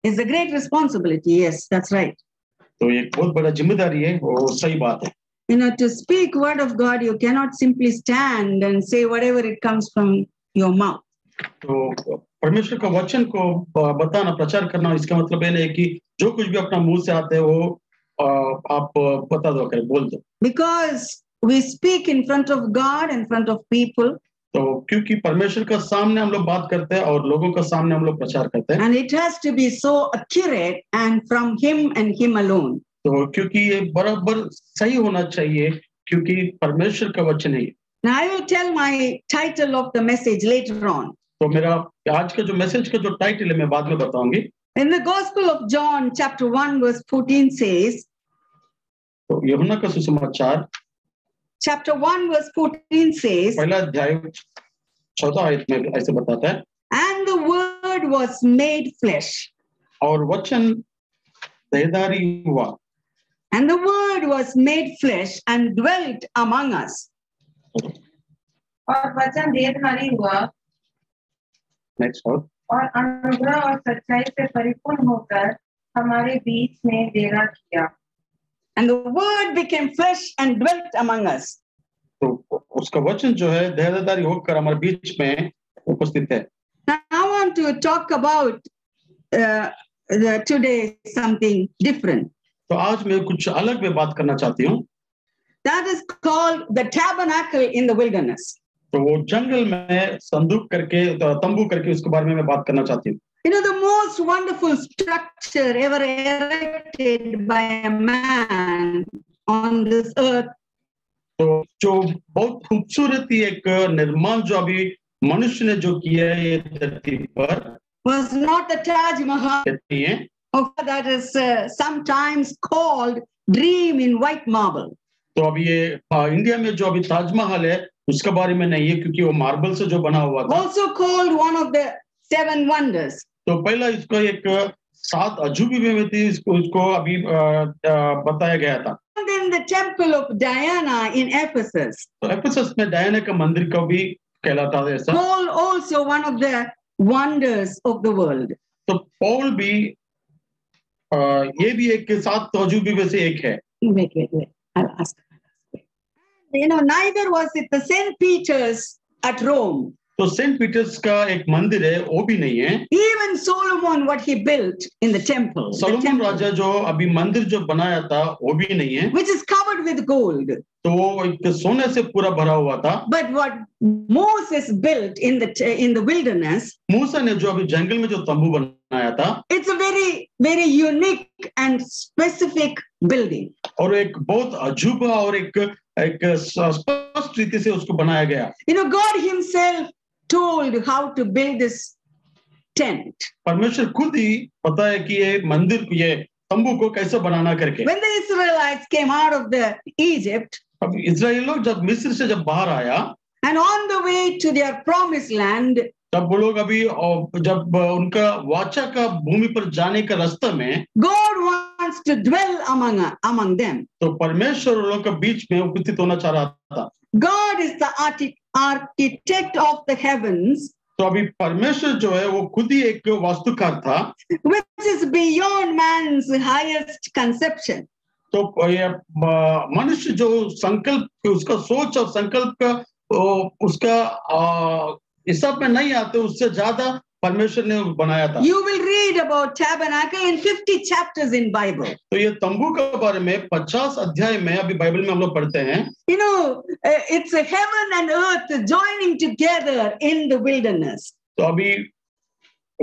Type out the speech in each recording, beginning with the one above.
It's a great responsibility. Yes, that's right. तो ये बहुत बड़ा जिम्मेदारी है और सही बात है. You know, to speak word of God, you cannot simply stand and say whatever it comes from your mouth. तो परमेश्वर का वचन को बताना, प्रचार करना, इसका मतलब ये नहीं कि जो कुछ भी अपना मुंह से आता है वो आप बता दो, कर बोल दो. Because we speak in front of God, in front of people. तो क्योंकि परमेश्वर का सामने हम लोग बात करते हैं और लोगों का सामने हम लोग प्रचार करते हैं. And it has to be so accurate and from Him and Him alone. तो क्योंकि ये बराबर सही होना चाहिए, क्योंकि परमेश्वर का वचन है. Now I will tell my title of the message later on. तो मेरा आज का जो मैसेज का जो टाइटल है मैं बाद में बताऊंगी. In the Gospel of John, chapter 1, verse 14 says, तो यूहन्ना का सुसमाचार chapter 1, verse 14 says, पहला अध्याय 14 आयत में ऐसे बताता है, and the word was made flesh. और वचन देहधारी हुआ. And the word was made flesh and dwelt among us. और वचन देहधारी हुआ नेक्स्ट और अनुग्रह और सच्चाई से परिपूर्ण होकर हमारे बीच में डेरा किया. And the word became flesh and dwelt among us. तो उसका वचन जो है देहधारी होकर हमारे बीच में उपस्थित है. Now I want to talk about today something different. तो आज मैं कुछ अलग में बात करना चाहती हूँ. That is called the tabernacle in the wilderness. तो वो जंगल में संदूक करके, तंबू करके, उसके बारे में मैं बात करना चाहती हूँ. You know, the most wonderful structure ever erected by a man on this earth. तो जो बहुत खूबसूरत एक निर्माण जो अभी मनुष्य ने जो किया है ये धरती पर, was not the Taj Mahal. That is sometimes called dream in white marble. तो अभी ये इंडिया में जो अभी ताजमहल है उसके बारे में नहीं है, क्योंकि वो मार्बल से जो बना हुआ था. Also called one of the 7 wonders. तो पहला इसको एक 7 अजूबे में थी, इसको अभी बताया गया था. And then the temple of Diana in Ephesus. तो एफेसस में डायना का मंदिर का भी कहलाता है ऐसा. Paul also one of the wonders of the world. तो पौल भी ये भी एक 7 अजूबे में से एक है. Wait. I'll ask. You know, neither was it the St. Peter's at Rome. तो सेंट पीटर्स का एक मंदिर है, वो भी नहीं है. Even Solomon, what he built in the temple. Solomon राजा जो अभी मंदिर जो बनाया था वो भी नहीं है. Which is covered with gold. तो वो एक सोने से पूरा भरा हुआ था. But what Moses built in the wilderness. मूसा ने जो अभी जंगल में जो तंबू बनाया था. It's a very, very unique and specific building. और एक बहुत अजूबा और एक स्पष्ट रीति से उसको बनाया गया. You know, God Himself told how to build this tent. परमेश्वर खुद ही पता है कि ये मंदिर, ये तंबू को कैसे बनाना करके. When the Israelites came out of the Egypt, अब इस्राएली लोग जब मिस्र से जब बाहर आया, and on the way to their promised land, तब वो लोग अभी जब उनका वाचा का भूमि पर जाने का रास्ता में, God wants to dwell among them. तो परमेश्वर उन लोगों के बीच में उपस्थित होना चाह रहा था. God is the architect of the heavens. तो अभी परमेश्वर जो है वो खुद ही एक वास्तुकार था, which is beyond man's highest conception. तो ये मनुष्य जो संकल्प, उसका सोच और संकल्प का उसका हिसाब में नहीं आते, उससे ज्यादा परमेश्वर ने बनाया था. You will read about tabernacle in 50 chapters in Bible. तो ये तंबू के बारे में 50 अध्याय में अभी बाइबल में हम लोग पढ़ते हैं. You know, it's a heaven and earth joining together in the wilderness. तो अभी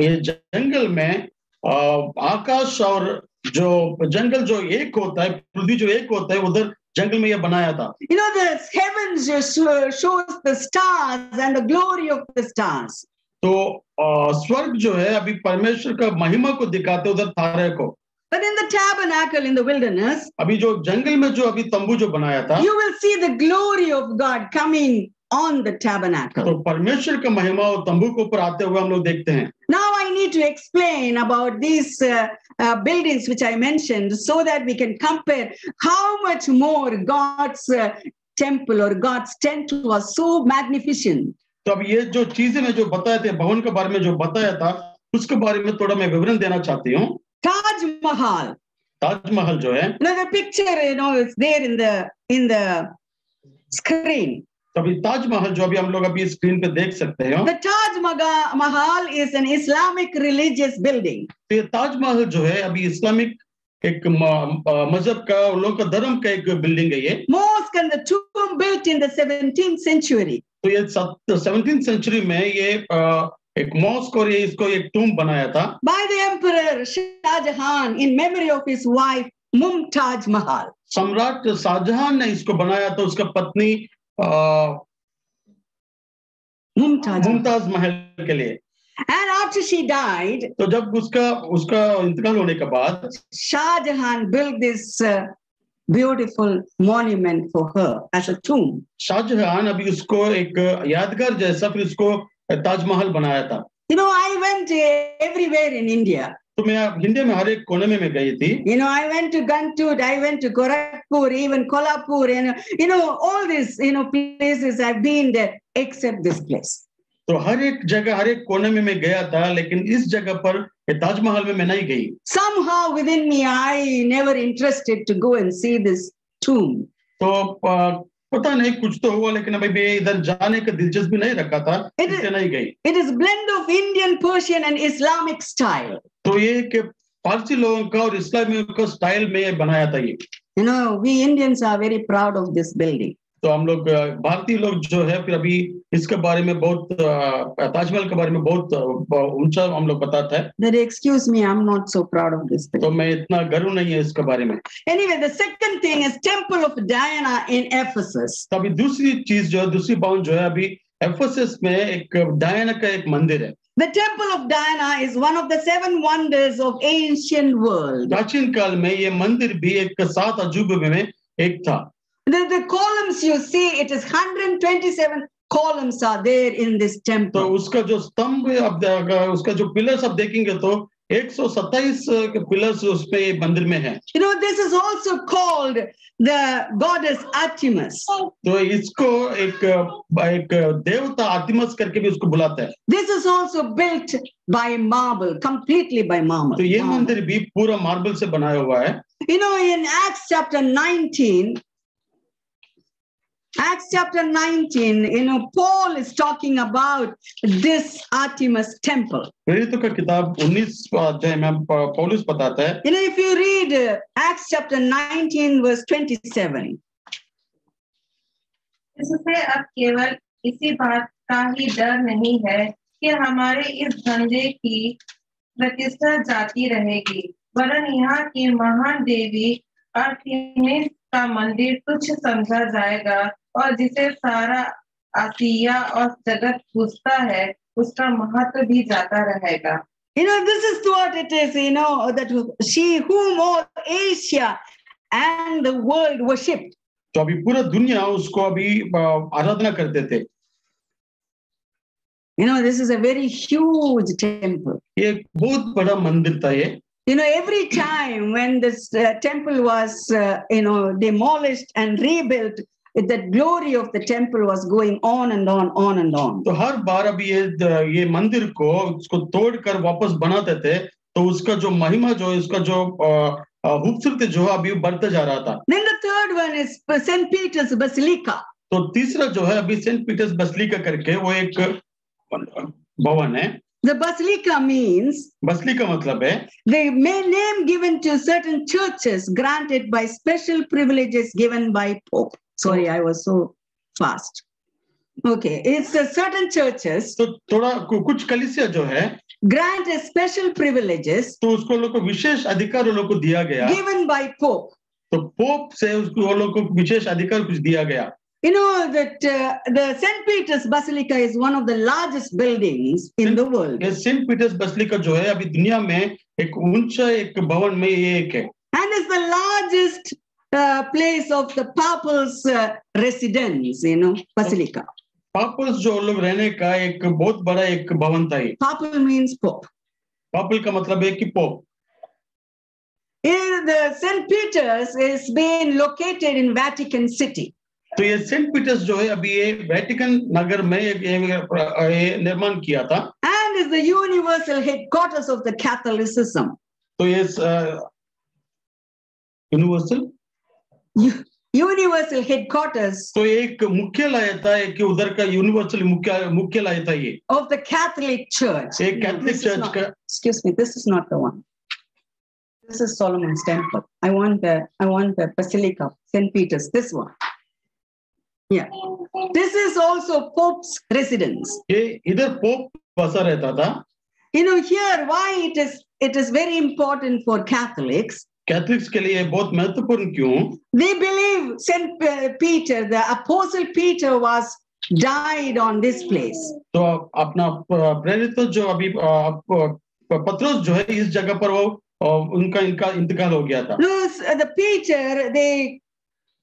ये जंगल में आकाश और जो जंगल जो एक होता है, पृथ्वी जो एक होता है, उधर जंगल में ये बनाया था. You know, the heavens shows the stars and the glory of the stars. तो स्वर्ग जो है अभी परमेश्वर का महिमा को दिखाते उधर तारे को. But in the tabernacle in the wilderness, अभी जो जंगल में जो अभी तंबू जो बनाया था, you will see the glory of God coming on the tabernacle. तो परमेश्वर का महिमा और तंबू के ऊपर आते हुए हम लोग देखते हैं. Now I need to explain about these buildings which I mentioned, so that we can compare how much more God's temple or God's tent was so magnificent. तो अब ये जो चीजें में जो बताए थे, भवन के बारे में जो बताया था, उसके बारे में थोड़ा मैं विवरण देना चाहती हूँ। Taj Mahal. ताजमहल जो है, The picture, is there in the screen. तभी ताजमहल जो अभी हम लोग अभी स्क्रीन पे देख सकते हैं, The Taj Mahal is an Islamic religious building. तो ये ताजमहल जो है अभी इस्लामिक एक मजहब का, उन लोगों का धर्म का एक बिल्डिंग है ये। Mosque and the tomb built in the 17th century. तो ये 17th सेंचुरी में ये एक मॉस्क और ये इसको एक टूम बनाया था By the Emperor Shah Jahan in memory of his wife Mumtaz Mahal. सम्राट शाहजहां ने इसको बनाया था उसका पत्नी मुमताज महल के लिए। And after she died, तो जब उसका इंतकाल होने के बाद Shah Jahan built this beautiful monument for her as a tomb. Shahjahan अभी उसको एक यादगार जैसा फिर उसको ताजमहल बनाया था। I went everywhere in India. तो मैं इंडिया में हर एक कोने में मैं गई थी। I went to Gantud, I went to Gorakhpur, even Kolhapur, and all these places I've been there except this place. तो हर एक जगह हर एक कोने में मैं गया था, लेकिन इस जगह पर ताजमहल में मैं नहीं गई। Somehow within me I never interested to go and see this tomb. तो पता नहीं कुछ तो हुआ, लेकिन अभी भी इधर जाने का दिलचस्पी नहीं रखा था, इसलिए नहीं गई। It is blend of Indian, Persian and Islamic style. तो ये कि फारसी लोगों का और इस्लामी का स्टाइल में बनाया था ये। We Indians are very proud of this building. तो हम लोग भारतीय लोग जो है फिर अभी इसके बारे में बहुत ताजमहल के बारे में बहुत ऊंचा हम लोग बताते हैं। That excuse me, I'm not so proud of this तो building. मैं इतना गर्व नहीं है इसके बारे में। Anyway, the second thing is Temple of Diana in Ephesus. तो अभी दूसरी चीज जो है, दूसरी बात जो है, अभी एफेसस में एक डायना का एक मंदिर है। The Temple of Diana is one of the 7 wonders of ancient world. प्राचीन काल में ये मंदिर भी एक 7 अजूबे में एक था। The columns you see, it is 127 columns are there in this तो temple. उसका जो स्तंभ अब उसका जो पिलर्स आप देखेंगे तो 127 पिलर्स उसमें मंदिर में है। This is also called the goddess Artemis. तो इसको एक देवता आर्टिमस करके भी उसको बुलाते हैं। This is also built by marble, completely by marble. तो ये मंदिर भी पूरा मार्बल से बनाया हुआ है। In Acts chapter 19, Paul is talking about this Artemis temple. प्रेरितों का किताब 19 अध्याय में पौलुस बताता है। If you read Acts chapter 19 verse 27. इससे अब केवल इसी बात का ही डर नहीं है कि हमारे इस धंधे की प्रतिष्ठा जाती रहेगी, वरन यहाँ की महान देवी आर्टेमिस का मंदिर तुच्छ समझा जाएगा, और जिसे सारा आसिया और जगत पूजता है उसका महत्व भी जाता रहेगा। This is what it is, that she whom all Asia and the world worshipped. तो अभी पूरा दुनिया उसको अभी आराधना करते थे। This is a very huge temple. ये बहुत बड़ा मंदिर था ये। Every time when this temple was, demolished and rebuilt, the glory of the temple was going on and on, on and on. तो हर बार अभी ये मंदिर को उसको तोड़कर वापस बनाते थे, तो उसका जो महिमा जो इसका जो खूबसूरती जो अभी बढ़ता जा रहा था। Then the third one is St. Peter's Basilica. तो तीसरा जो है अभी सेंट पीटर्स बसलिका करके वो एक भवन है। The basilica means बसलिका मतलब है the name given to certain churches granted by special privileges given by Pope. Sorry, I was so fast. Okay, it's certain churches तो थोड़ा कुछ कलीसिया जो है grant special privileges तो उसको लोग को विशेष अधिकार लोग को दिया गया, given by Pope. तो पोप से उसको लोग को विशेष अधिकार कुछ दिया गया। That the St. Peter's Basilica is one of the largest buildings in the world. ये सेंट पीटर्स बसलिका जो है अभी दुनिया में एक ऊंचा एक भवन में ये एक है। And it's the largest place of the Papal's residence, Basilica. पापल्स जो लोग रहने का एक बहुत बड़ा एक भवन था ये। Papal means Pope. पापल का मतलब है कि pope. The St. Peter's is being located in Vatican City. तो ये सेंट पीटर्स जो है अभी ये वेटिकन नगर में ये निर्माण किया था। And is the universal headquarters of the Catholicism. तो ये यूनिवर्सल Universal headquarters तो एक मुख्यालय था, एक उधर का यूनिवर्सल मुख्यालय था ये of the Catholic Church. एक Catholic This is church not- का. excuse me, this is not the one. This is Solomon's temple. I want the Basilica, St. Peter's, this one. Yeah. This is also Pope's residence. ये इधर pope बसा रहता था. You know, here why it is very important for Catholics. Catholics के लिए बहुत महत्वपूर्ण क्यों? They believe St. Peter, the Apostle Peter, was died on this place. तो अपना प्रेरित जो अभी पत्रोस जो है इस जगह पर वो इनका इंतकाल हो गया था. The Peter, they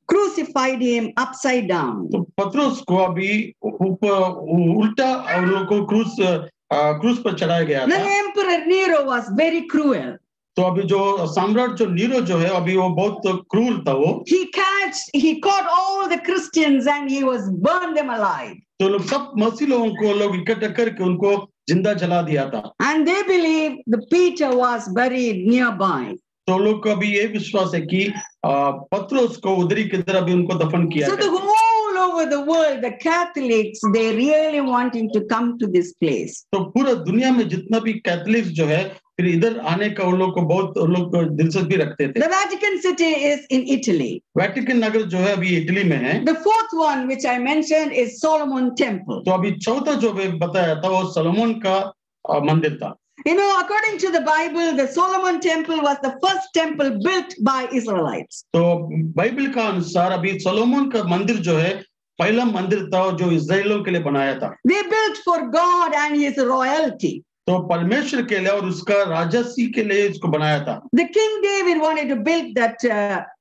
crucified him upside down. तो पत्रोस को अभी उल्टा उनको क्रूस पर चढ़ाया गया The था. Emperor Nero was very cruel. तो अभी जो सम्राट जो नीरो जो है अभी वो बहुत क्रूर था वो. He caught all the Christians and he was burned them alive. तो लोग सब मसीह लोगों को लोग इकट्ठा करके उनको जिंदा जला दिया था. And they believe the Peter was buried nearby. तो लोग को अभी ये विश्वास है कि पत्रोस को उधरी किधर अभी उनको दफन किया So the गया. whole over the world, the Catholics, they really wanting to come to this place. तो पूरा दुनिया में जितना भी कैथोलिक्स जो है फिर इधर आने का उन लोग को बहुत उन लोग दिलचस्पी रखते थे. The Vatican City is in Italy. Vatican नगर जो है अभी इटली में है. The fourth one, which I mentioned, is Solomon Temple. तो अभी चौथा जो बताया था वो सोलोमन का मंदिर था. You know, according to the Bible, the Solomon Temple was the first temple built by Israelites. तो बाइबल का अनुसार अभी सोलोमन का मंदिर जो है पहला मंदिर था जो इस्राएलियों के लिए बनाया था. They built for God and his royalty. तो परमेश्वर के लिए और उसका राजसी के लिए इसको बनाया था. The King David wanted to build that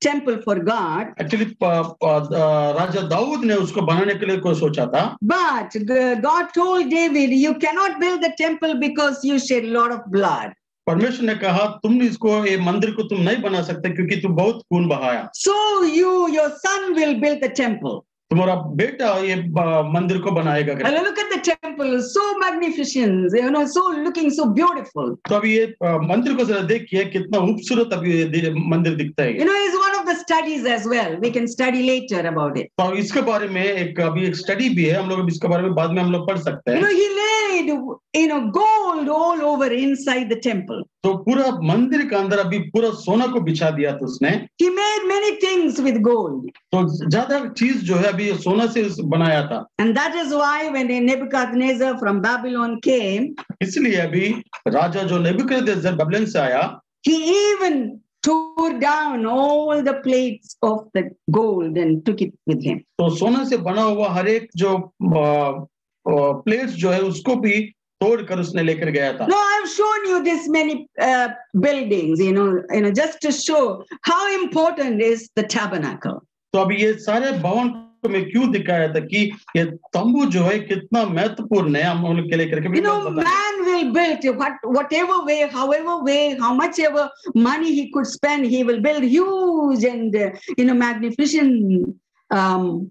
temple for God. Actually राजा दाऊद ने उसको बनाने के लिए कोई सोचा था. But God told David, you cannot build the temple because you shed a lot of blood. परमेश्वर ने कहा तुम इसको ये मंदिर को तुम नहीं बना सकते क्योंकि तुम बहुत खून बहाया. So your son will build the temple. तुम्हारा बेटा ये मंदिर को बनाएगा. And look at the temple, so magnificent, you know, so looking so beautiful. तो अभी ये मंदिर को जरा देखिए कितना खूबसूरत अभी ये मंदिर दिखता है. You know, it's one of the studies as well. We can study later about it. तो इसके बारे में अभी एक स्टडी भी है, हम लोग इसके बारे में बाद में हम लोग पढ़ सकते You हैं. know, he laid, gold all over inside the temple. तो पूरा मंदिर के अंदर अभी पूरा सोना को बिछा दिया था उसने. He made many things with gold. तो ज्यादा चीज जो है अभी सोना से बनाया था. And that is why when Nebuchadnezzar from Babylon came, इसलिए अभी राजा जो नेबुकदनेस्सर बेबीलोन से आया, he even tore down all the plates of the gold and took it with him. तो सोना से बना हुआ हर एक जो प्लेट्स जो है उसको भी तोड़कर उसने लेकर गया था. No, I've shown you this many buildings, you know, just to show how important is the tabernacle. तो अभी ये सारे भवन को मैं क्यों दिखाया था कि ये तंबू जो है कितना महत्वपूर्ण है हम लोग के लिए करके. You know, man will build whatever way, however way, how much ever money he could spend, he will build huge and magnificent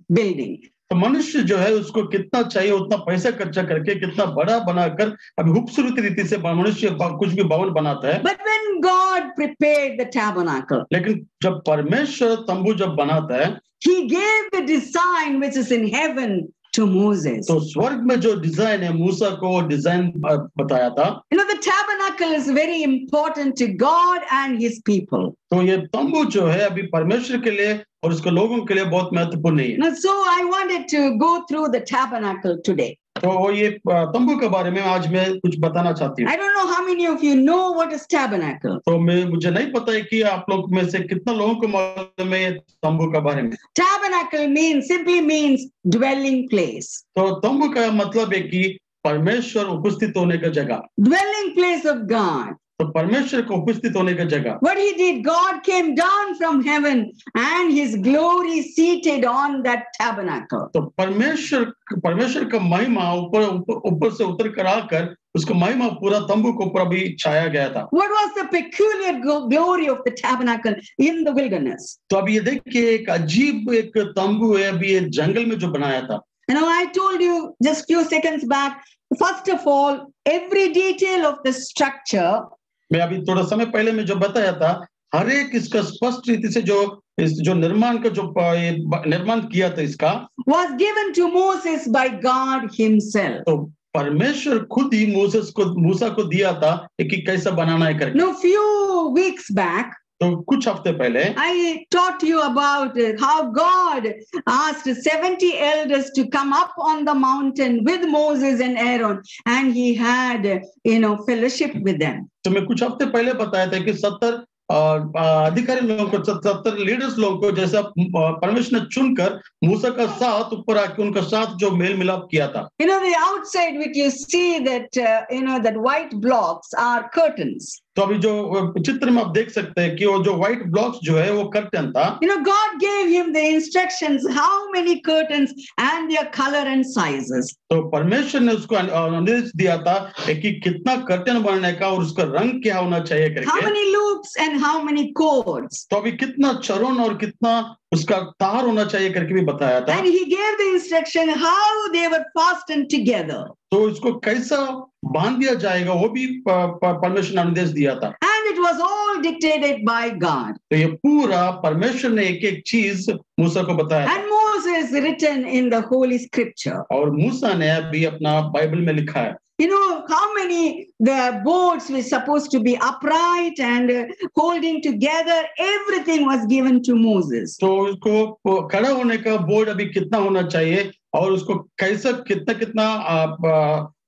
building. तो मनुष्य जो है उसको कितना चाहिए उतना पैसा खर्चा करके कितना बड़ा बनाकर अभी खूबसूरत रीति से मनुष्य कुछ भी भवन बनाता है. But when God prepared the tabernacle, लेकिन जब परमेश्वर तंबू जब बनाता है, he gave the design which is in heaven to Moses. तो स्वर्ग में जो डिजाइन है मूसा को डिजाइन बताया था. You know, the tabernacle is very important to God and his people. तो ये तंबू जो है अभी परमेश्वर के लिए और उसके लोगों के लिए बहुत महत्वपूर्ण है. Now, so I wanted to go through the tabernacle today. तो ये तंबू के बारे में आज मैं कुछ बताना चाहती हूँ. I don't know how many of you know what is tabernacle. तो मुझे नहीं पता है कि आप लोग में से कितना लोगों को मालूम है ये तंबू के बारे में. Tabernacle simply means dwelling place. तो तंबू का मतलब है कि परमेश्वर उपस्थित होने का जगह. Dwelling place of God. तो परमेश्वर को उपस्थित होने का जगह. What he did, God came down from heaven and his glory seated on that tabernacle. तो परमेश्वर का महिमा ऊपर से उतर कर आकर उसका महिमा पूरा तंबू को ऊपर अभी छाया गया था. What was the peculiar glory of the tabernacle in the wilderness? तो अब ये देखिए एक अजीब एक तंबू है अभी ये जंगल में जो बनाया था. You know, I told you just few seconds back, first of all, every detail of the structure मैं अभी थोड़ा समय पहले में जो बताया था, हर एक इसका स्पष्ट रीति से जो निर्माण का जो निर्माण किया था इसका was given to Moses by God himself. तो परमेश्वर खुद ही मूसा को दिया था कि कैसा बनाना है करके। Now, few weeks back, तो कुछ हफ्ते पहले I taught you about how God asked 70 elders to come up on the mountain with Moses and Aaron, and he had, fellowship with them. तो मैं कुछ हफ्ते पहले बताया था कि 70 अधिकारी लोगों को 70 लीडर्स लोगों को जैसा परमेश्वर ने चुनकर मूसा का साथ ऊपर आके उनका साथ जो मेल मिलाप किया था। The outside which you see that that white blocks are curtains. तो अभी जो चित्र में आप देख सकते हैं कि वो जो व्हाइट ब्लॉक्स जो है वो कर्टन था। God gave him the instructions how many curtains and their color and sizes. तो परमेश्वर ने उसको निर्देश दिया था कि कितना कर्टन बनाने का और उसका रंग क्या होना चाहिए करके। How many loops and how many cords. तो अभी कितना चरण और कितना उसका तार होना चाहिए करके भी बताया था। And he gave the instruction how they were fastened together. तो इसको कैसा बांध दिया जाएगा वो भी परमेश्वर ने निर्देश दिया था। And it was all dictated by God. तो ये पूरा परमेश्वर ने एक एक चीज मूसा को बताया। And Moses written in the Holy Scripture. और मूसा ने अभी अपना बाइबल में लिखा है। How many the boards were supposed to be upright and holding together. Everything was given to Moses. तो उसको खड़ा होने का बोर्ड अभी कितना होना चाहिए और उसको कैसा कितना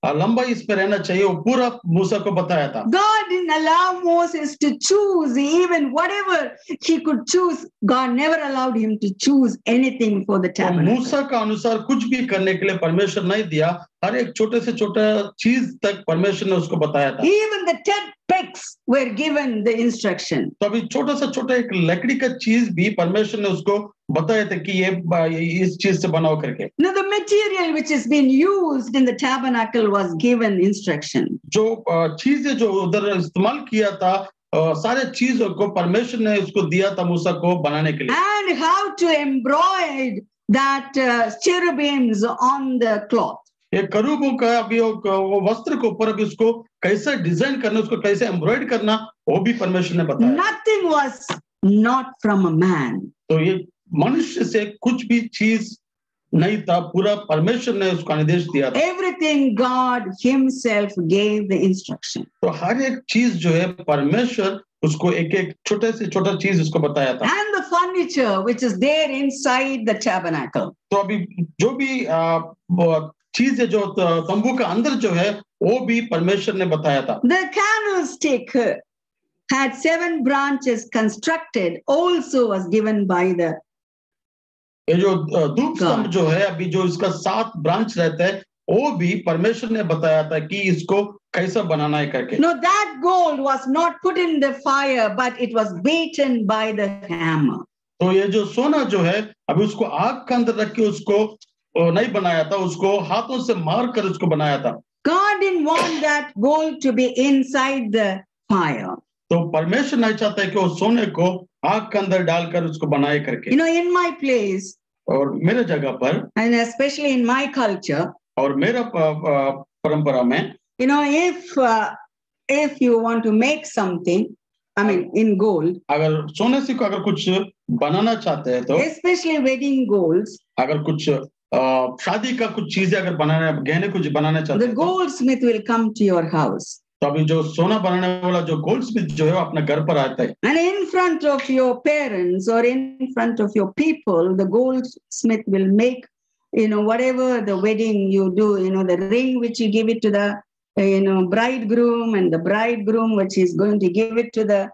लंबाई इस पर रहना चाहिए वो पूरा मूसा को बताया था। God didn't allow Moses to choose even whatever he could choose. God never allowed him to choose anything for the tabernacle. मूसा का अनुसार कुछ भी करने के लिए परमेश्वर नहीं दिया। हर एक छोटे से छोटा चीज तक परमेश्वर ने उसको बताया था। Even the 10 picks were given the instruction. तो अभी छोटा सा छोटा एक लकड़ी का चीज भी परमेश्वर ने उसको बताया था कि ये इस चीज से बनाओ करके। Now the material which has been used in the tabernacle was given instruction. जो चीजें जो उधर इस्तेमाल किया था सारे चीजों को परमेश्वर ने उसको दिया था मूसा को बनाने के लिए। And how to embroider that cherubims on the cloth. ये करूबों का अभी वो वस्त्र के ऊपर अभी उसको कैसे डिजाइन करना उसको कैसे एम्ब्रॉयड करना वो भी परमेश्वर ने बताया। Nothing was not from a man. तो ये मनुष्य से कुछ भी चीज नहीं था पूरा परमेश्वर ने उसका निर्देश दिया था। Everything God himself gave the instruction. तो हर एक चीज जो है परमेश्वर उसको एक एक छोटे से छोटा चीज उसको बताया था। And the furniture which is there inside the tabernacle. तो अभी जो भी चीज है जो तंबू का अंदर जो है वो भी परमेश्वर ने बताया था। The candlestick had 7 branches constructed, also was given by the ये जो धूप स्तंभ जो है अभी जो इसका 7 ब्रांच रहता है वो भी परमेश्वर ने बताया था कि इसको कैसा बनाना है करके। No, that gold was not put in the fire, but it was beaten by the hammer. तो ये जो सोना जो है अभी उसको आग के अंदर रख के उसको नहीं बनाया था उसको हाथों से मार कर उसको बनाया था। God didn't want that gold to be inside the fire. तो परमेश्वर नहीं चाहता है कि वो सोने को आग के अंदर डालकर उसको बनाए करके। In my place, और मेरे जगह पर and especially in my culture, और मेरा परंपरा में if you want to make something, in gold, अगर सोने से अगर कुछ बनाना चाहते हैं तो especially wedding golds, अगर कुछ शादी का कुछ चीजें अगर गहने कुछ बनाना चाहते the हैं goldsmith will come to your house. तो अभी जो सोना बनाने वाला जो गोल्डस्मिथ जो है वो अपने घर पर आता है। And in front of your parents or in front of your people, the goldsmith will make, whatever the wedding you do, the ring which you give it to the, bridegroom, and the bridegroom which is going to give it to the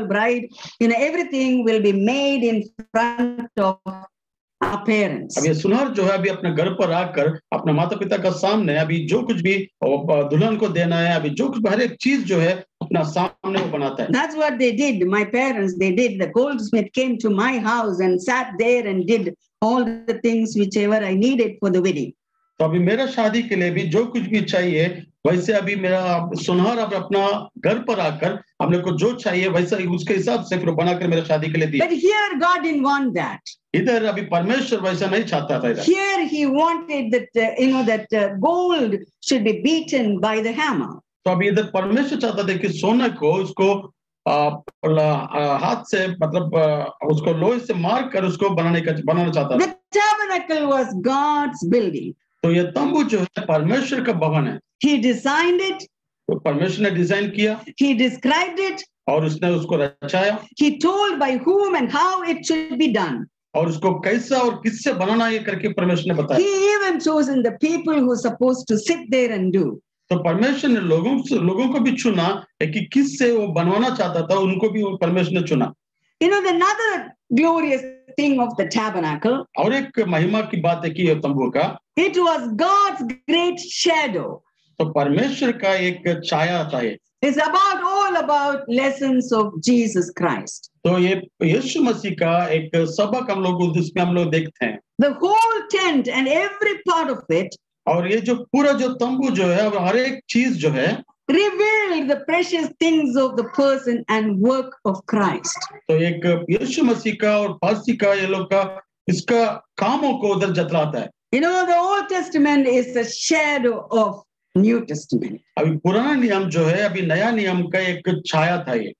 bride, everything will be made in front of our parents. अब ये सुनार जो है अभी अपने घर पर आकर अपने माता पिता का सामने अभी जो कुछ भी दुल्हन को देना है अभी जो कुछ हर एक चीज जो है अपना सामने वो बनाता है। That's what they did. My parents, they did. The goldsmith came to my house and sat there and did all the things whichever I needed for the wedding. तो तो अभी मेरा शादी के लिए भी जो कुछ भी चाहिए, वैसे अभी मेरा सुनहर अब अपना घर पर आकर हमने को जो चाहिए वैसा ही उसके हिसाब से फिर बनाकर मेरा शादी के लिए दिया। But here God didn't want that. इधर अभी परमेश्वर वैसा नहीं चाहता था इधर। Here he wanted that gold should be beaten by the hammer. तो अभी इधर परमेश्वर चाहता था कि सोने को उसको हाथ से मतलब उसको लोहे से मार कर उसको बनाना चाहता था। The tabernacle was God's building. तो ये तंबू जो है परमेश्वर का भवन है। He designed it. तो परमेश्वर ने डिजाइन किया, He described it. और उसने उसको रचाया, He told by whom and how it should be done. और उसको कैसा और किससे बनाना ये करके परमेश्वर ने बताया। He even chosen the people who are supposed to sit there and do. तो परमेश्वर ने लोगों को भी चुना कि किससे वो बनवाना चाहता था, उनको भी परमेश्वर ने चुना। Another glorious thing of the tabernacle, और एक महिमा की बात है कि ये तंबू का, it was God's great shadow. तो परमेश्वर का एक छाया था ये। It's all about lessons of Jesus Christ. तो ये यीशु मसीह का एक सबक हम लोग इसमें हम लोग देखते हैं। The whole tent and every part of it, और ये जो पूरा जो तंबू जो है और हर एक चीज जो है, revealed the precious things of the person and work of Christ. तो एक यीशु मसीह का और पासी का ये लोग का इसका कामों को उधर जतलाता है। The Old Testament is a shadow of New Testament. अभी पुराना नियम जो है अभी नया नियम का एक छाया था ये।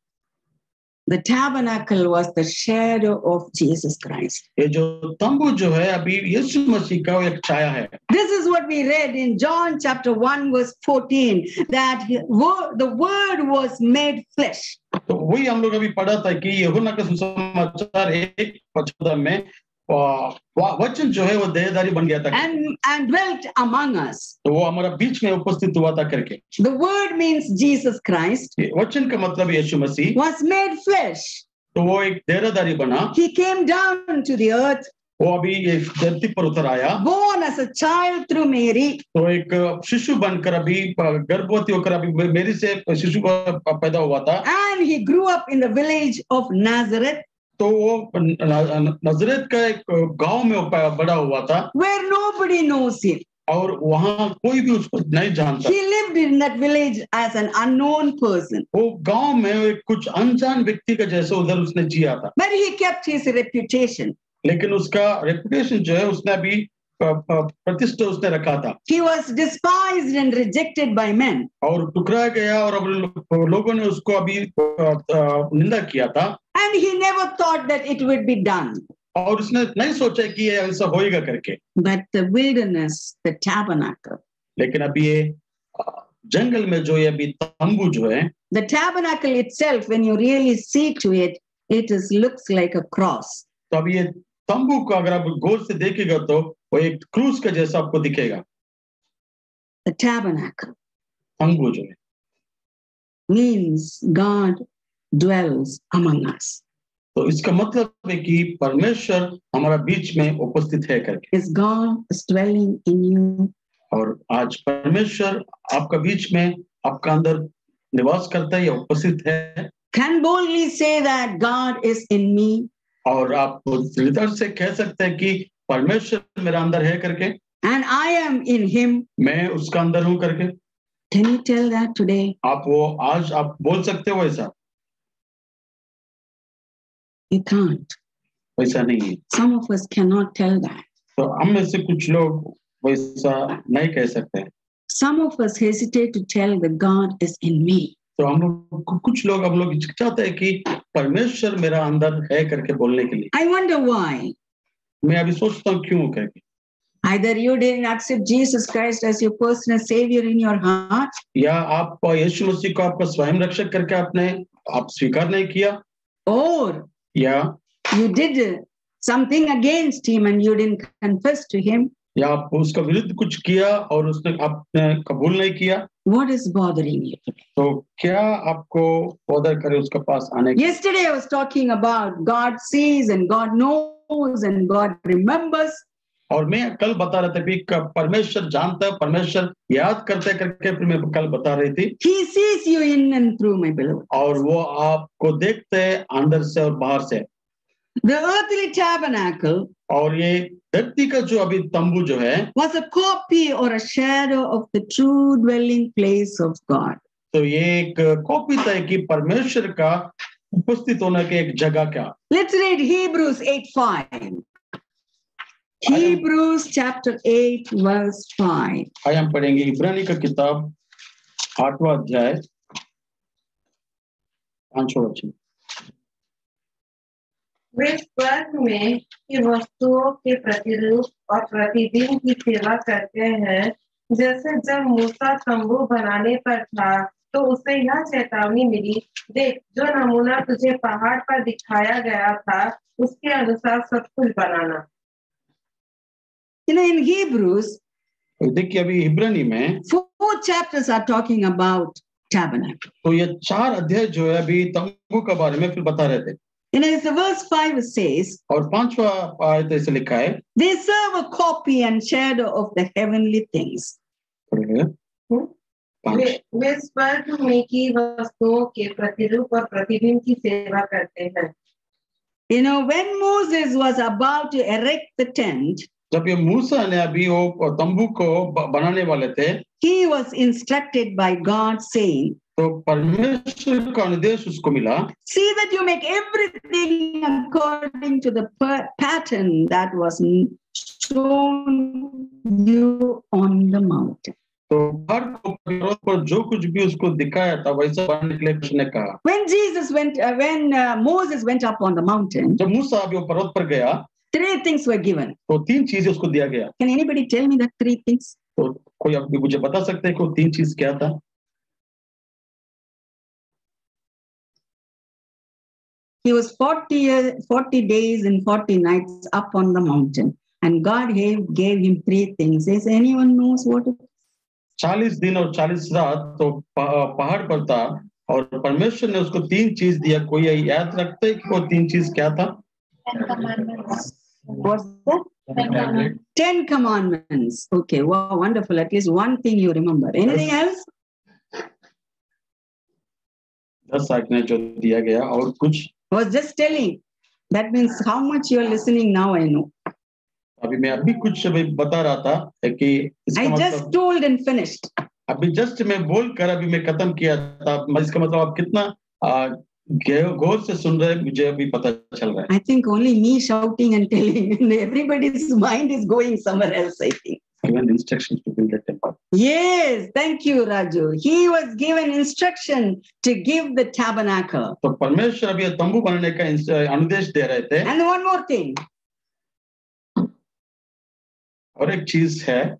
The tabernacle was the shadow of Jesus Christ. ये जो तंबू जो है अभी यीशु मसीह का एक छाया है। This is what we read in John chapter 1 verse 14, that the word was made flesh. तो वही हम लोग अभी पढ़ा था कि यूहन्ना का सुसमाचार 1:14 में वचन जो है वो देहधारी बन गया था and dwelt among us. तो वो हमारा बीच में उपस्थित हुआ था करके। The word means Jesus Christ. वचन का मतलब यीशु मसीह Was made flesh. तो वो एक देहधारी बना, He came down to the earth. वो अभी ये धरती पर उतर आया, born as a child through Mary. तो एक शिशु बनकर अभी गर्भवती होकर अभी मेरी से शिशु पैदा हुआ था। And he grew up in the village of Nazareth. तो वो नजरेत का एक गांव में बड़ा हुआ था, where nobody knows him. और वहां कोई भी उसको नहीं जानता। He lived in that village as an unknown person. वो गांव में कुछ अनजान व्यक्ति का जैसे उधर उसने जिया था, But he kept his reputation. लेकिन उसका रेपुटेशन जो है उसने अभी प्रतिष्ठा उसने रखा था। He was despised and rejected by men. और टुकराया गया और अब लोगों ने उसको अभी निंदा किया था। And he never thought that it would be done. और उसने नहीं सोचा कि ये ऐसा होएगा करके। But the wilderness, the tabernacle. लेकिन अभी ये जंगल में जो ये अभी तंबू जो है, the tabernacle itself, when you really see to it, looks like a cross. तो अभी ये तंबू को अगर आप गौर से देखेगा तो वो एक क्रूस का जैसा आपको दिखेगा। The tabernacle तंबू जो है means God dwells among us. तो इसका मतलब है कि परमेश्वर हमारा बीच में उपस्थित है करके। Is God dwelling in you? और आज परमेश्वर आपका बीच में आपका अंदर निवास करता है या उपस्थित है। Can boldly say that God is in me. और आप दृढ़ता से कह सकते हैं कि परमेश्वर मेरा अंदर है करके। And I am in him. मैं उसका अंदर हूं करके। Can you tell that today? आप वो आज आप बोल सकते हो ऐसा? You can't. वैसा नहीं है। Some of us cannot tell that. तो हम में से कुछ लोग वैसा नहीं कह सकते। Some of us hesitate to tell that God is in me. तो हम लोग कुछ लोग हम लोग हिचकिचाते हैं कि परमेश्वर मेरा अंदर है करके बोलने के लिए। I wonder why. मैं अभी सोचता हूँ क्यों करके। Either you didn't accept Jesus Christ as your personal savior in your heart. या आप यीशु मसीह को आपका स्वयं रक्षक करके आप स्वीकार नहीं किया। Or या you did something against him and you didn't confess to him. या आप उसका विरुद्ध कुछ किया और उसने आपने कबूल नहीं किया। What is bothering you today? तो क्या आपको बॉदर करे उसके पास आने की? Yesterday I was talking about God sees and God knows and God remembers. और मैं कल बता रहा था कि परमेश्वर जानता है, परमेश्वर याद करते करके फिर मैं कल बता रही थी। He sees you in and through, my beloved. और वो आपको देखते हैं अंदर से और बाहर से। The earthly tabernacle और ये धरती का जो अभी तंबू जो है was a copy or a shadow of the true dwelling place of God. तो ये एक कॉपी था कि परमेश्वर का उपस्थित होने के एक जगह का। Let's read Hebrews 8:5. Hebrews chapter 8 verse 5. आइए हम पढ़ेंगे इब्रानी का किताब 8वां अध्याय 5वां वचन। वे स्वर्ग में की वस्तुओं के प्रतिरूप और प्रतिबिंब की सेवा करते हैं, जैसे जब मूसा तंबू बनाने पर था तो उसे यह चेतावनी मिली, देख जो नमूना तुझे पहाड़ पर दिखाया गया था उसके अनुसार सब कुछ बनाना। You know, in Hebrews, देखिए अभी इब्रानी में 4 chapters are talking about tabernacle. तो ये 4 अध्याय जो है अभी तंबू के बारे में फिर बता रहे थे। You know, it's the verse 5 says, और 5वां आयत ऐसे लिखा है, they serve a copy and shadow of the heavenly things. वे स्वर्ग में की वस्तुओं के प्रतिरूप और प्रतिबिंब की सेवा करते हैं। You know, when Moses was about to erect the tent, जब ये मूसा ने अभी वो तंबू को बनाने वाले थे, he was instructed by God saying, तो परमेश्वर का निर्देश उसको मिला, see that you make everything according to the pattern that was shown you on the mountain. तो हर पर्वत पर जो कुछ भी उसको दिखाया था वैसा बनाने के लिए उसने कहा। When Moses went up on the mountain, जब मूसा अभी वो पर्वत पर गया, 3 things were given. तो 3 चीजें उसको दिया गया। Can anybody tell me that 3 things? तो कोई अभी मुझे बता सकते हैं कि वो 3 चीज क्या था? He was 40 days and 40 nights up on the mountain, and God gave him 3 things. Does anyone knows what it is? 40 दिन और 40 रात तो पहाड़ पर था और परमेश्वर ने उसको 3 चीज दिया। कोई याद रखता है कि वो 3 चीज क्या था? 10 commandments. What's that? 10 commandments. Okay, wow, wonderful. At least one thing you remember. Anything else? 10 आज्ञा जो दिया गया और कुछ? I was just telling. That means how much you are listening now, I know. अभी मैं अभी कुछ अभी बता रहा था कि I just told and finished. अभी जस्ट मैं बोलकर अभी मैं खत्म किया था। इसका मतलब आप कितना गौर से सुन रहे हैं मुझे अभी पता चल रहा है। I think only me shouting and telling, and everybody's mind is going somewhere else, I think. Given instructions to build a temple. Yes, thank you, Raju. He was given instruction to give the tabernacle. तो परमेश्वर अभी तंबू बनाने का अनुदेश दे रहे थे। And one more thing. और एक चीज है।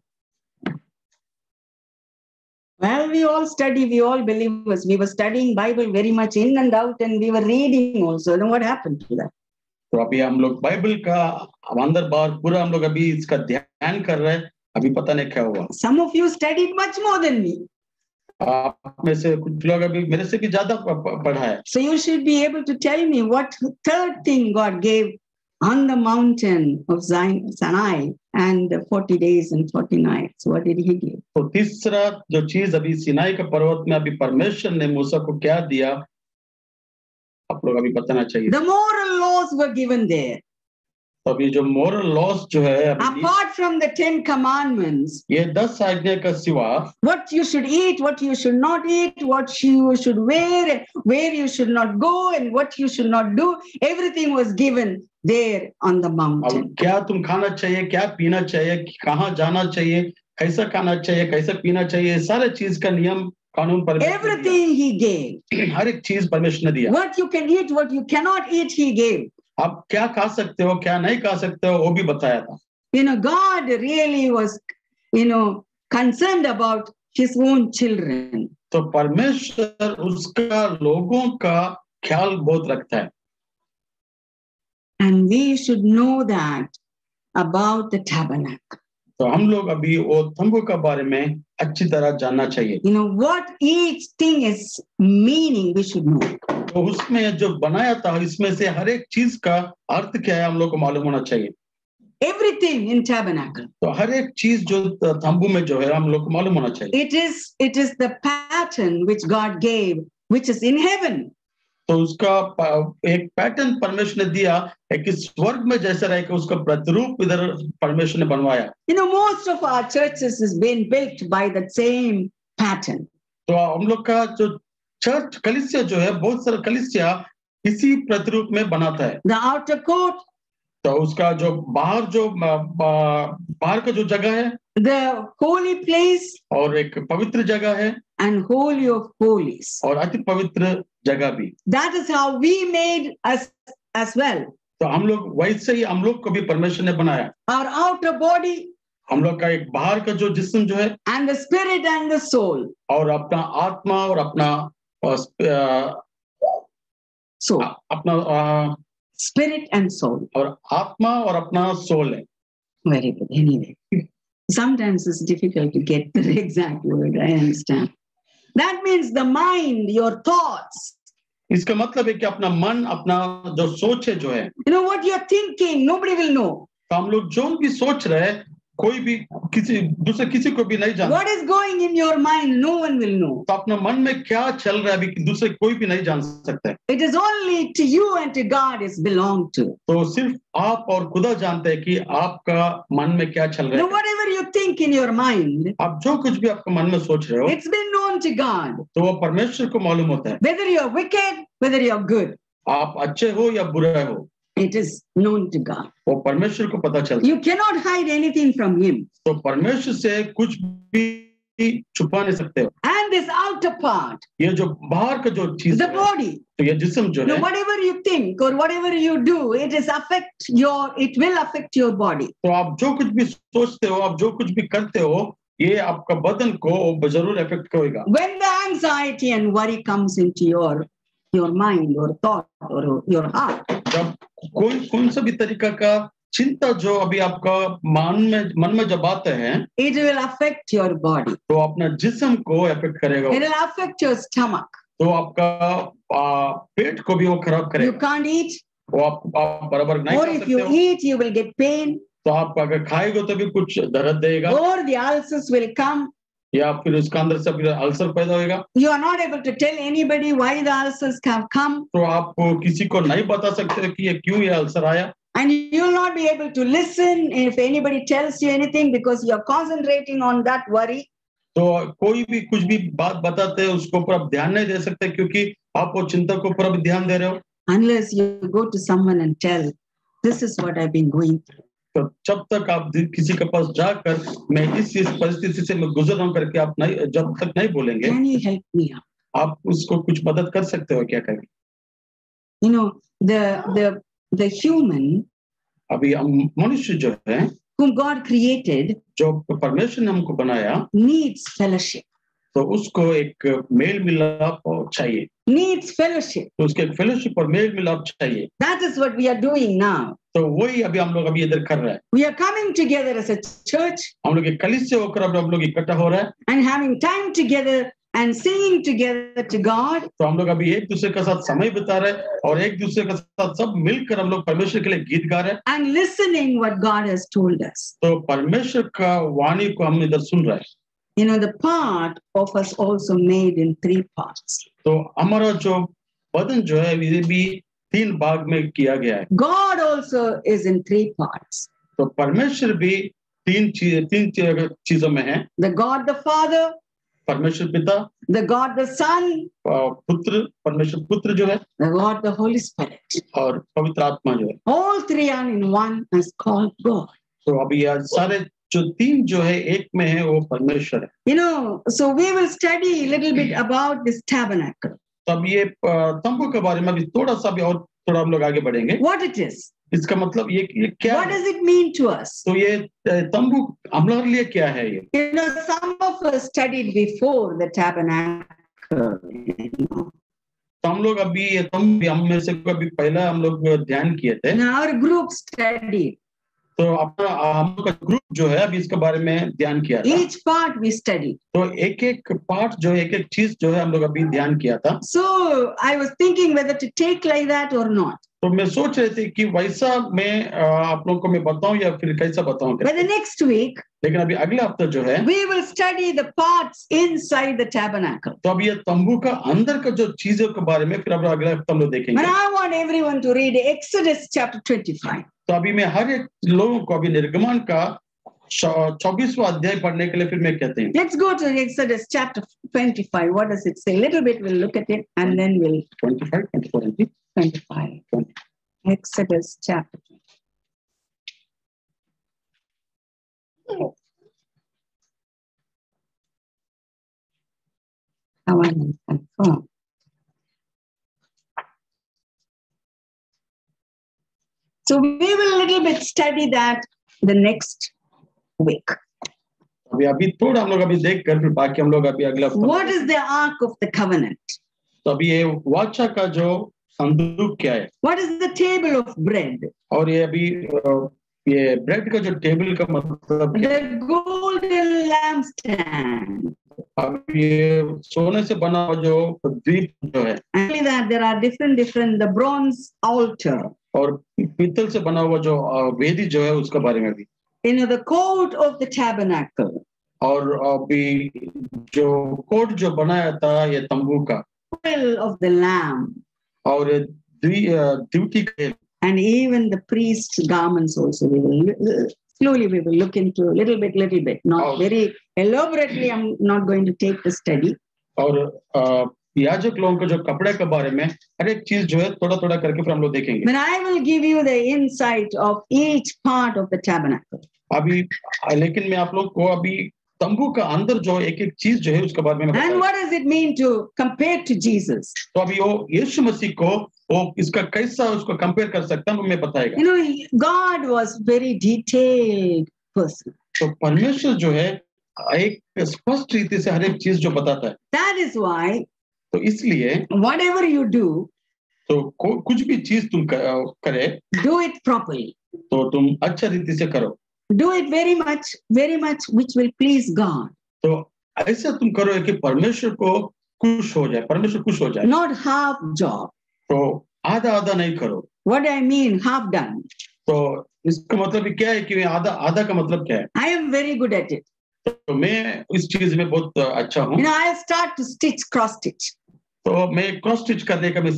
Well, we all study, we all believers. We were studying Bible very much in and out, and we were reading also. Then what happened to that? तो अभी हम लोग बाइबल का अंदर बाहर पूरा हम लोग अभी इसका ध्यान कर रहे हैं। अभी पता नहीं क्या हुआ। Some of you studied much more than me. आप में से कुछ लोग अभी मेरे से भी ज्यादा पढ़ा है। So you should be able to tell me what 3rd thing God gave on the mountain of Sinai and 40 days and 40 nights. What did he give? तो तीसरा जो चीज अभी सिनाई का पर्वत में अभी परमेश्वर ने मूसा को क्या दिया, आप लोग अभी बताना चाहिए। The moral laws were given there. तो अभी जो moral laws जो है apart from the 10 commandments, ये 10 आज्ञा का सिवा what you should eat, what you should not eat, what you should wear, where you should not go, and what you should not do, everything was given there on the mountain. अब क्या तुम खाना चाहिए, क्या पीना चाहिए, कहाँ जाना चाहिए, कैसा खाना चाहिए, कैसा पीना चाहिए, सारे चीज का नियम कानून परमेश्वर Everything he gave. हर एक चीज परमेश्वर ने दिया। What you can eat, what you cannot eat, he gave. आप क्या खा सकते हो, क्या नहीं खा सकते हो, वो भी बताया था। You know, God really was, concerned about his own children. तो परमेश्वर उसका लोगों का ख्याल बहुत रखता है। And we should know that about the tabernacle. तो हम लोग अभी वो तंबू के बारे में अच्छी तरह जानना चाहिए। What each thing is meaning, we should know. तो उसमें जो बनाया था इसमें से हर एक चीज का अर्थ क्या है हम लोग को मालूम होना चाहिए। Everything in tabernacle. तो हर एक चीज जो तंबू में जो है हम लोग को मालूम होना चाहिए। It is the pattern which God gave, which is in heaven. तो उसका एक पैटर्न परमेश्वर ने दिया है कि स्वर्ग में जैसा रहेगा उसका प्रतिरूप इधर परमेश्वर ने बनवाया। You know, most of our churches is being built by the same pattern. तो हम लोग का जो चर्च कलीसिया जो है, बहुत सारा कलीसिया इसी प्रतिरूप में बनाता है। The outer court, तो उसका जो बाहर का जो जगह है, the holy place, और एक पवित्र जगह है, and holy of holies. और अति पवित्र जगह भी। That is how we made us as well. तो हम लोग वैसे ही हम लोग को भी परमेश्वर ने बनाया। Our outer body हम लोग का एक बाहर का जो जिस्म जो है, and the spirit and the soul. और अपना आत्मा और अपना So, अपना spirit and soul. और आत्मा और अपना सोल है। Very good. Anyway, sometimes it's difficult to get the exact word. I understand. That means the mind, your thoughts. इसका मतलब है कि अपना मन, अपना जो सोच है जो है, You know what you're thinking, nobody will know. तो हम लोग जो भी सोच रहे हैं, कोई भी किसी को भी नहीं जानता। What is going in your mind, no one will know. तो अपना मन में क्या चल रहा है अभी दूसरे कोई भी नहीं जान सकता है। It is only to you and to God is belong to. तो सिर्फ आप और खुदा जानते हैं कि आपका मन में क्या चल रहा Now, है। whatever you think in your mind, आप जो कुछ भी आपके मन में सोच रहे हो, it's been known to God. तो वो परमेश्वर को मालूम होता है। Whether you're wicked, whether you're good, आप अच्छे हो या बुरे हो, it is known to God. वो परमेश्वर को पता चलता है। You cannot hide anything from Him. तो परमेश्वर से कुछ भी छुपा नहीं सकते हो। And this outer part, ये जो बाहर का जो चीज the है, body, तो ये जिस्म जो now है, whatever you think or whatever you do, it will affect your body. तो आप जो कुछ भी सोचते हो, आप जो कुछ भी करते हो, ये आपका बदन को जरूर इफेक्ट करेगा। When the anxiety and worry comes into your mind or thought or your heart, जब कौन सा भी तरीका का चिंता जो अभी आपका मन में जब आते हैं, it will affect your body. तो अपना जिस्म को इफेक्ट करेगा। It will affect your stomach. तो आपका पेट को भी वो खराब You करेगा। can't eat, वो आप बराबर नहीं or खा if सकते you हो। eat, you will get pain, तो आप अगर खाएगा तो भी कुछ दर्द देगा, or the ulcers will come. या फिर उसका अंदर से फिर अल्सर पैदा होगा। You are not able to tell anybody why the ulcers have come, तो आप किसी को नहीं बता सकते कि ये क्यों ये अल्सर आया, and you will not be able to listen if anybody tells you anything because you are concentrating on that worry. तो कोई भी कुछ भी बात बताते हैं उसको ऊपर आप ध्यान नहीं दे सकते क्योंकि आप वो चिंता को ऊपर भी ध्यान दे रहे हो। Unless you go to someone and tell, this is what I've been going through. तो जब तक आप किसी के पास जाकर मैं इस परिस्थिति से मैं गुजर रहा हूँ करके आप नहीं, जब तक नहीं बोलेंगे, Can you help me out? आप उसको कुछ मदद कर सकते हो क्या करके? You know, the human अभी हम मनुष्य जो है, whom God created, जो परमेश्वर ने हमको बनाया, needs fellowship. तो उसको एक मेल मिलाप चाहिए। Needs fellowship. तो उसके एक फेलोशिप और मेल मिलाप चाहिए। That is what we are doing now. तो वही अभी हम लोग अभी इधर कर रहे हैं। We are coming together as a church हम लोग एक कलीसिया होकर अब हम लोग इकट्ठा हो रहे हैं, and having time together and singing together to God. तो हम लोग अभी एक दूसरे के साथ समय बिता रहे हैं और एक दूसरे के साथ सब मिलकर हम लोग परमेश्वर के लिए गीत गा रहे हैं। And listening what God has told us. तो परमेश्वर का वाणी को हम इधर सुन रहे हैं। You know, the part of us also made in 3 parts. तो हमारा जो बदन जो है ये भी 3 भाग में किया गया है। God also is in 3 parts. तो परमेश्वर भी 3 चीजों में है। The God the Father, परमेश्वर पिता, the God the Son, पुत्र, परमेश्वर पुत्र जो है, the God the Holy Spirit. और पवित्र आत्मा जो है। All 3 are in one is called God. तो अभी यार सारे जो 3 जो है एक में है वो परमेश्वर है। You know, so we will study a little bit about this tabernacle. तब ये तंबू के बारे में भी थोड़ा सा भी और थोड़ा हम लोग आगे बढ़ेंगे। What it is? इसका मतलब ये क्या What है? does it mean to us? तो ये तंबू हम लोग के लिए क्या है ये? You know, some of us studied before the tabernacle. You know. तो हम लोग अभी ये तंबू हम में से कभी पहला हम लोग ध्यान किए थे। And our group studied. तो अपना हम लोग का ग्रुप जो है अभी इसके बारे में ध्यान किया था। Each part we studied. तो एक पार्ट जो है एक चीज जो है हम लोग अभी ध्यान किया था। So I was thinking whether to take like that or not. तो मैं सोच रही थी कि वैसा मैं आप लोगों को मैं बताऊं या फिर कैसा बताऊं But the next week, लेकिन अभी अगला हफ्ता जो है we will study the parts inside the tabernacle. तो अब ये तंबू का अंदर का जो चीजों के बारे में फिर अब अगला हफ्ता हम लोग But देखेंगे। I want everyone to read Exodus chapter 25. तो अभी मैं हर एक लोगों को अभी निर्गमन का 24वां अध्याय पढ़ने के लिए फिर मैं कहते हैं Let's go to Exodus chapter 25. What does it say? A little bit we'll look at it and then we'll 25, 24 and 25. Exodus chapter 20. I want to confirm. So we will a little bit study that the next week. अभी थोड़ा हम लोग अभी देख कर फिर बाकी हम लोग अभी अगला हफ्ता What is the Ark of the Covenant? तो अभी ये वाचा का जो संदूक क्या है What is the table of bread? और ये अभी ये ब्रेड का जो टेबल का मतलब क्या है? The golden lampstand. अब ये सोने से बना हुआ जो द्वीप जो है Only that there are different the bronze altar. और पीतल से बना हुआ जो वेदी जो है उसके बारे में भी The court of the tabernacle. और अभी जो कोट जो बनाया था ये तंबू का Oil of the lamb. और ड्यूटी के And even the priest's garments also. We will slowly we will look into a little bit, not very elaborately. I'm not going to take the study. और याजक लोगों के जो कपड़े के बारे में हर एक चीज जो है थोड़ा थोड़ा करके फिर हम लोग देखेंगे। But I will give you the insight of each part of the tabernacle. अभी लेकिन मैं आप लोग को अभी तंबू का अंदर जो एक एक चीज जो है उसके बारे में And what does it mean to compare to Jesus? तो अभी वो यीशु मसीह को वो इसका कैसा उसको कंपेयर कर सकता है मैं बताएगा। God was very detailed person. तो परमेश्वर जो है एक स्पष्ट रीति से हर एक चीज जो बताता है। That is why तो इसलिए whatever you do, तो कुछ भी चीज तुम करे do it properly. तो तुम अच्छा रीति से करो। Do it very much which will please God. तो ऐसा तुम करो कि परमेश्वर को खुश हो जाए, परमेश्वर खुश हो जाए। Not half job. तो आधा आधा नहीं करो। What I mean, half done. तो इसका मतलब क्या है कि आधा आधा का मतलब क्या है? I am very good at it. तो मैं इस चीज में बहुत अच्छा हूँ। I start to cross stitch. तो मैं क्रॉस स्टिच करने का मैं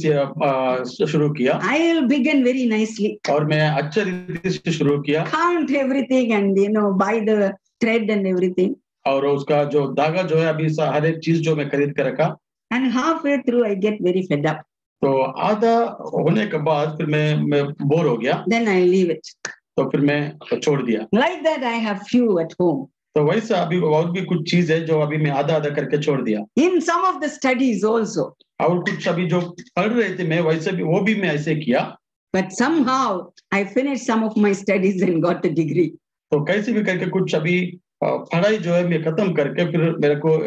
शुरू किया। I will begin very nicely. और मैं अच्छे रीति से शुरू किया। Count everything and buy the thread and everything. और उसका जो धागा जो है अभी हर एक चीज जो मैं खरीद कर रखा। And halfway through I get very fed up. तो आधा होने के बाद फिर मैं बोर हो गया। Then I leave it. तो फिर मैं छोड़ दिया। Like that I have few at home. तो वैसा अभी और भी कुछ चीज है जो अभी मैं आधा आधा करके छोड़ दिया। In some of the studies also. और कुछ अभी जो पढ़ रहे थे मैं वैसे भी वो भी मैं ऐसे किया। But somehow I finished some of my studies and got the degree. तो कैसे भी करके कुछ अभी पढ़ाई जो है मैं खत्म करके फिर मेरे को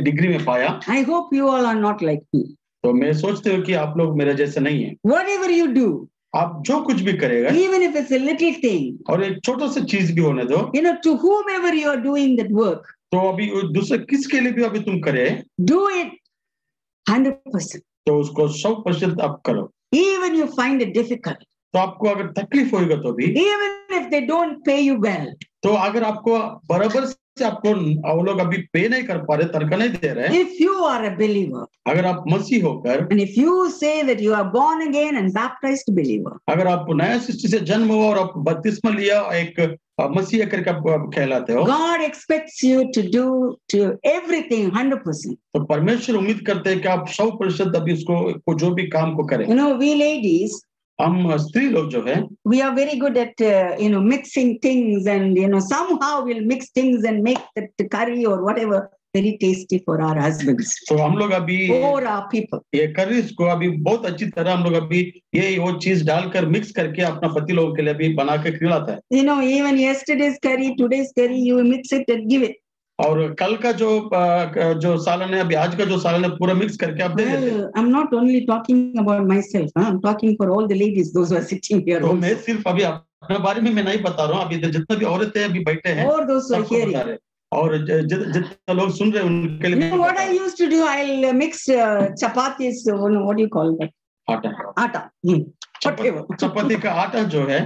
डिग्री में पाया। I hope you all are not like me. तो मैं सोचते हूँ कि आप लोग मेरे जैसे नहीं हैं। Whatever you do. आप जो कुछ भी करेगा। Even if it's a little thing. और एक छोटा सा चीज भी होने दो। To whomever you are doing that work. तो अभी दूसरे किसके लिए भी अभी तुम करे। Do it 100%. तो उसको 100% आप करो। Even you find it difficult. तो आपको अगर तकलीफ होगा तो भी। Even if they don't pay you well. तो अगर आपको बराबर से आपको वो लोग अभी पे नहीं कर पा रहे, तनख्वाह नहीं दे रहे। If you are a believer. अगर आप मसीह होकर। And if you say that you are born again and baptized believer. अगर आप नया सृष्टि से जन्म हुआ और आप बपतिस्मा लिया एक मसीह करके आप कहलाते हो। God expects you to do to everything 100%. तो परमेश्वर उम्मीद करते हैं कि आप 100% अभी उसको जो भी काम को करें। We ladies. हम स्त्री लोग जो है we are very good at mixing things and somehow we'll mix things and make the curry or whatever very tasty for our husbands. तो हम लोग अभी for our people ये curry को अभी बहुत अच्छी तरह हम लोग अभी ये वो चीज डालकर मिक्स करके अपना पति लोगों के लिए भी बना के खिलाता है। even yesterday's curry, today's curry, you mix it and give it. और कल का जो सालन है अभी आज का जो सालन है पूरा मिक्स करके आप दे देते हैं। I'm not only talking about myself, I'm talking for all the ladies, those who are sitting here. तो मैं सिर्फ अभी अपने बारे में मैं नहीं बता रहा हूँ, अभी जितने भी औरतें अभी बैठे हैं और those who are hearing. और जितने लोग सुन रहे हैं उनके लिए what I used to do, I'll mix chapatis, what do you call that? आटा। whatever. चपाती का आटा जो है,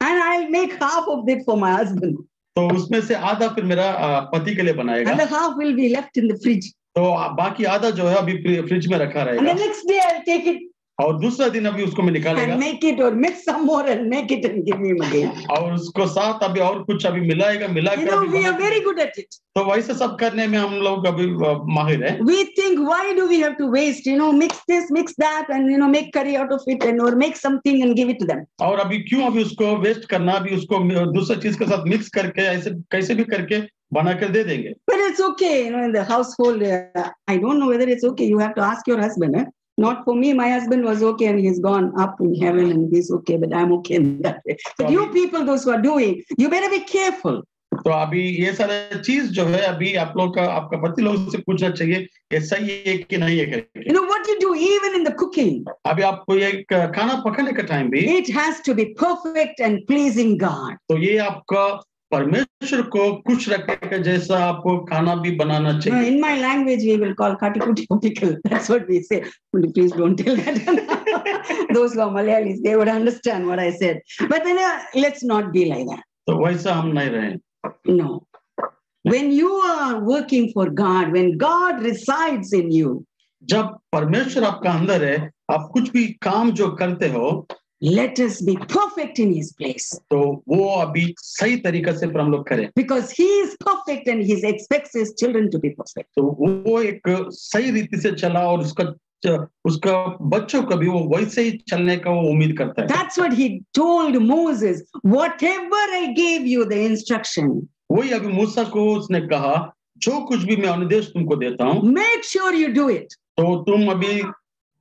And I'll make half of it for my husband. तो उसमें से आधा फिर मेरा पति के लिए बनाएगा, And the half will be left in the fridge. तो बाकी आधा जो है अभी फ्रिज में रखा And the रहेगा, next day I'll take it और दूसरा दिन अभी उसको मैं निकालेगा and make it or mix some more and make it and give him again. और उसको साथ अभी और कुछ अभी मिलाएगा, You मिलाकर know, अभी we are बना- very good at it. तो वैसे सब करने में हम लोग अभी माहिर है। We think, why do we have to waste? Mix this, mix that, and make curry out of it, and or make something and give it to them. और अभी क्यों अभी उसको वेस्ट करना, अभी उसको दूसरा चीज के साथ मिक्स करके ऐसे कैसे भी करके बना कर दे देंगे। But it's okay, in the household. I don't know whether it's okay. You have to ask your husband. Not for me. My husband was okay, and he's gone up in heaven, and he's okay. But I'm okay in that way. But you people, those who are doing, you better be careful. तो अभी ये सारा चीज जो है अभी आप लोग का, आपका पति लोग से पूछना चाहिए ये सही है कि नहीं है करके। What you do, even in the cooking, अभी आपको ये खाना पकाने का टाइम भी, it has to be perfect and pleasing God. तो ये आपका परमेश्वर को खुश रखने का जैसा आपको खाना भी बनाना चाहिए। In my language, we will call kati-kuti pickle. That's what we say. Please don't tell that. Those who are Malayalis, they would understand what I said. But then let's not be like that. तो वैसा हम नहीं रहे। No. When you are working for God, when God resides in you, जब परमेश्वर आपका अंदर है, आप कुछ भी काम जो करते हो, let us be perfect in his place. तो वो अभी सही तरीका से पर हम लोग करें, Because he is perfect and he expects his children to be perfect. तो वो एक सही रीति से चला और उसका बच्चों का भी वो वैसे ही चलने का वो उम्मीद करता है। That's what he told Moses. Whatever I gave you the instruction, वही अभी मूसा को उसने कहा, जो कुछ भी मैं अनुदेश तुमको देता हूँ, make sure you do it. तो तुम अभी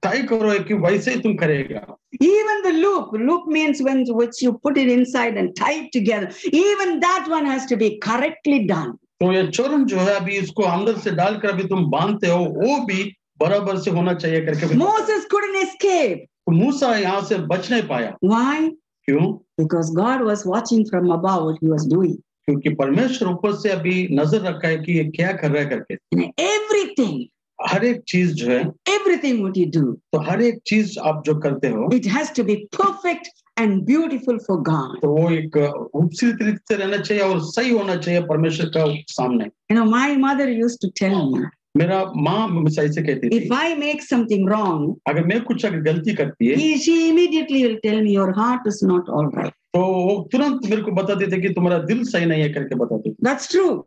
तय करो कि वैसे ही तुम करेगा। Even the loop means when which you put it inside and tie it together, even that one has to be correctly done. तो ये चोरन जो है अभी इसको अंदर से डालकर अभी तुम बांधते हो, वो भी बराबर से होना चाहिए करके। Moses couldn't escape. तो मूसा यहाँ से बच नहीं पाया। Why? क्यों? Because God was watching from above what he was doing. क्योंकि परमेश्वर ऊपर से अभी नजर रखा है कि ये क्या कर रहा है करके। And everything, हर एक चीज जो है, everything what you do, तो हर एक चीज आप जो करते हो, it has to be perfect and beautiful for God. तो वो एक खूबसूरत तरीके से रहना चाहिए और सही होना चाहिए परमेश्वर का सामने। My mother used to tell me, मेरा माँ मुझसे ऐसे कहती थी, if I make something wrong, अगर मैं कुछ अगर गलती करती है, she immediately will tell me, your heart is not all right. तो वो तुरंत मेरे को बताते थे कि तुम्हारा दिल सही नहीं है करके बताते थे। That's true.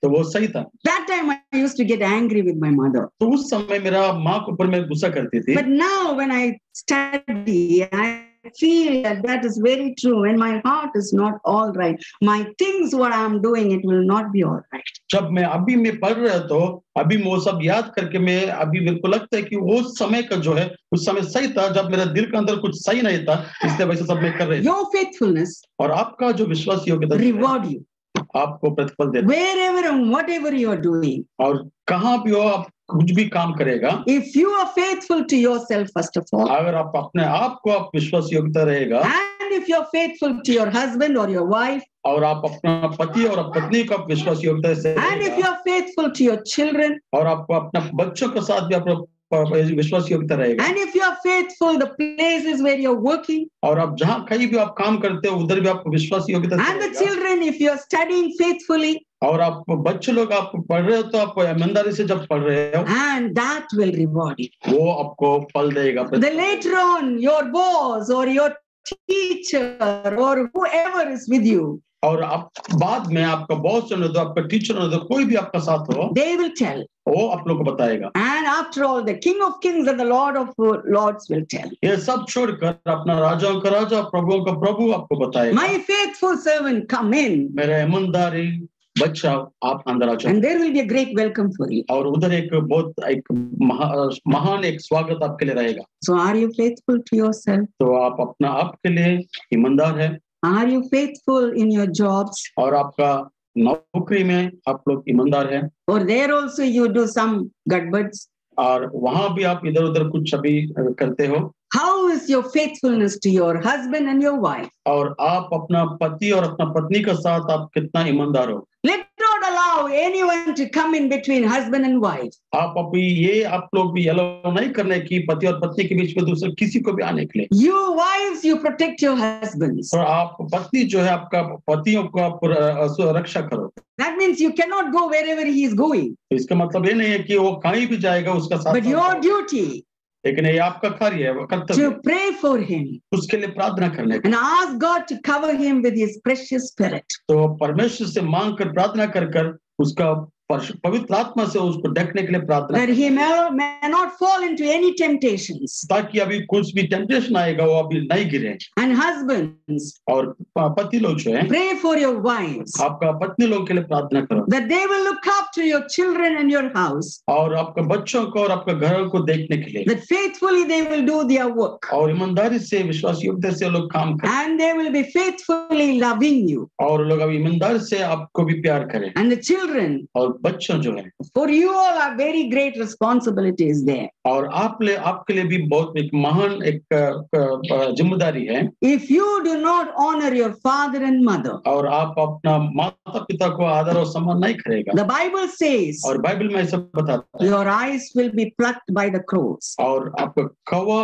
तो वो सही था। That time I used to get angry with my mother. तो उस समय मेरा माँ के ऊपर मैं गुस्सा करती थी। But now when I study, I feel that is very true. When my heart is not all right, my things what I am doing, it will not be all right. जब मैं अभी मैं पढ़ रहा तो अभी वो सब याद करके मैं अभी मेरे को लगता है कि वो समय का जो है उस समय सही था जब मेरा दिल के अंदर कुछ सही नहीं था, इसलिए वैसे सब मैं कर रही थी। Your faithfulness और आपका जो विश्वास योग्यता reward you आपको प्रतिफल देता है। wherever and whatever you are doing. और कहाँ भी हो आप कुछ भी काम करेगा, If you are faithful to yourself first of all, अगर आप अपने आप को आप विश्वास योग्यता रहेगा, and if you are faithful to your husband or your wife, और आप अपना पति और पत्नी को आप विश्वास योग्यता से and if you are faithful to your children, और आपको अपना बच्चों के साथ भी अपना विश्वास योग्यता रहेगा, and if you are faithful the places where you're working, और आप जहाँ कहीं भी आप काम करते हो उधर भी आपको विश्वास योग्यता and the रहेगा, children, if you are studying faithfully, और आप बच्चे लोग आप पढ़ रहे हो तो आप ईमानदारी से जब पढ़ रहे हो, and that will reward you. वो आपको फल देगा। The later on, your boss or your teacher or whoever is with you, और आप बाद में आपका बॉस होने दो, आपका टीचर होने दो, कोई भी आपका साथ हो, they will tell. वो आप लोग को बताएगा। And after all, the King of Kings and the Lord of Lords will tell. ये सब छोड़कर अपना राजाओं का राजा, प्रभुओं का प्रभु आपको बताएगा। My faithful servant, come in. मेरा ईमानदारी बच्चा, आप अंदर आ जाओ। And there will be a great welcome for you. और उधर एक बहुत एक महान एक स्वागत आपके लिए रहेगा। So are you faithful to yourself? तो आप अपना आपके लिए ईमानदार है, Are you faithful in your jobs? और आपका नौकरी में आप लोग ईमानदार हैं, Or there also you do some gadbads? और वहां भी आप इधर उधर कुछ अभी करते हो। How is your faithfulness to your husband and your wife? और आप अपना पति और अपना पत्नी के साथ आप कितना ईमानदार हो। Let God allow anyone to come in between husband and wife. आप अभी ये आप लोग भी अलाउ नहीं करने की पति और पत्नी के बीच में दूसरे किसी को भी आने के लिए। You wives, you protect your husbands. और आप पत्नी जो है आपका पतियों को आप रक्षा करो। That means you cannot go wherever he is going. तो इसका मतलब ये नहीं है कि वो कहीं भी जाएगा उसका साथ। But your duty लेकिन ये आपका कार्य है, वो कर्तव्य to pray for him उसके लिए प्रार्थना करने का। and ask God to cover him with his precious spirit. तो परमेश्वर से मांग कर प्रार्थना कर उसका पवित्र आत्मा से उसको ढकने के लिए प्रार्थना, that he may not fall into any temptations. ताकि अभी कुछ भी टेम्पटेशन आएगा वो अभी नहीं गिरे। And husbands, और पति लोग जो है, pray for your wives आपका पत्नी लोग के लिए प्रार्थना करो, that they will look up to your children and your house, और आपके बच्चों को और आपके घरों को देखने के लिए, that faithfully they will do their work, और ईमानदारी से विश्वास योग्यता से लोग काम करें, and they will be faithfully loving you. और लोग अभी ईमानदारी से आपको भी प्यार करें। And the children, और बच्चों जो है, for you all are very great responsibilities there. और आपके लिए भी बहुत एक महान एक जिम्मेदारी है। If you do not honor your father and mother, और आप अपना माता पिता को आदर और सम्मान नहीं करेगा, the Bible says, और बाइबल में ऐसा बताता है, your eyes will be plucked by the crows. और आपका कौवा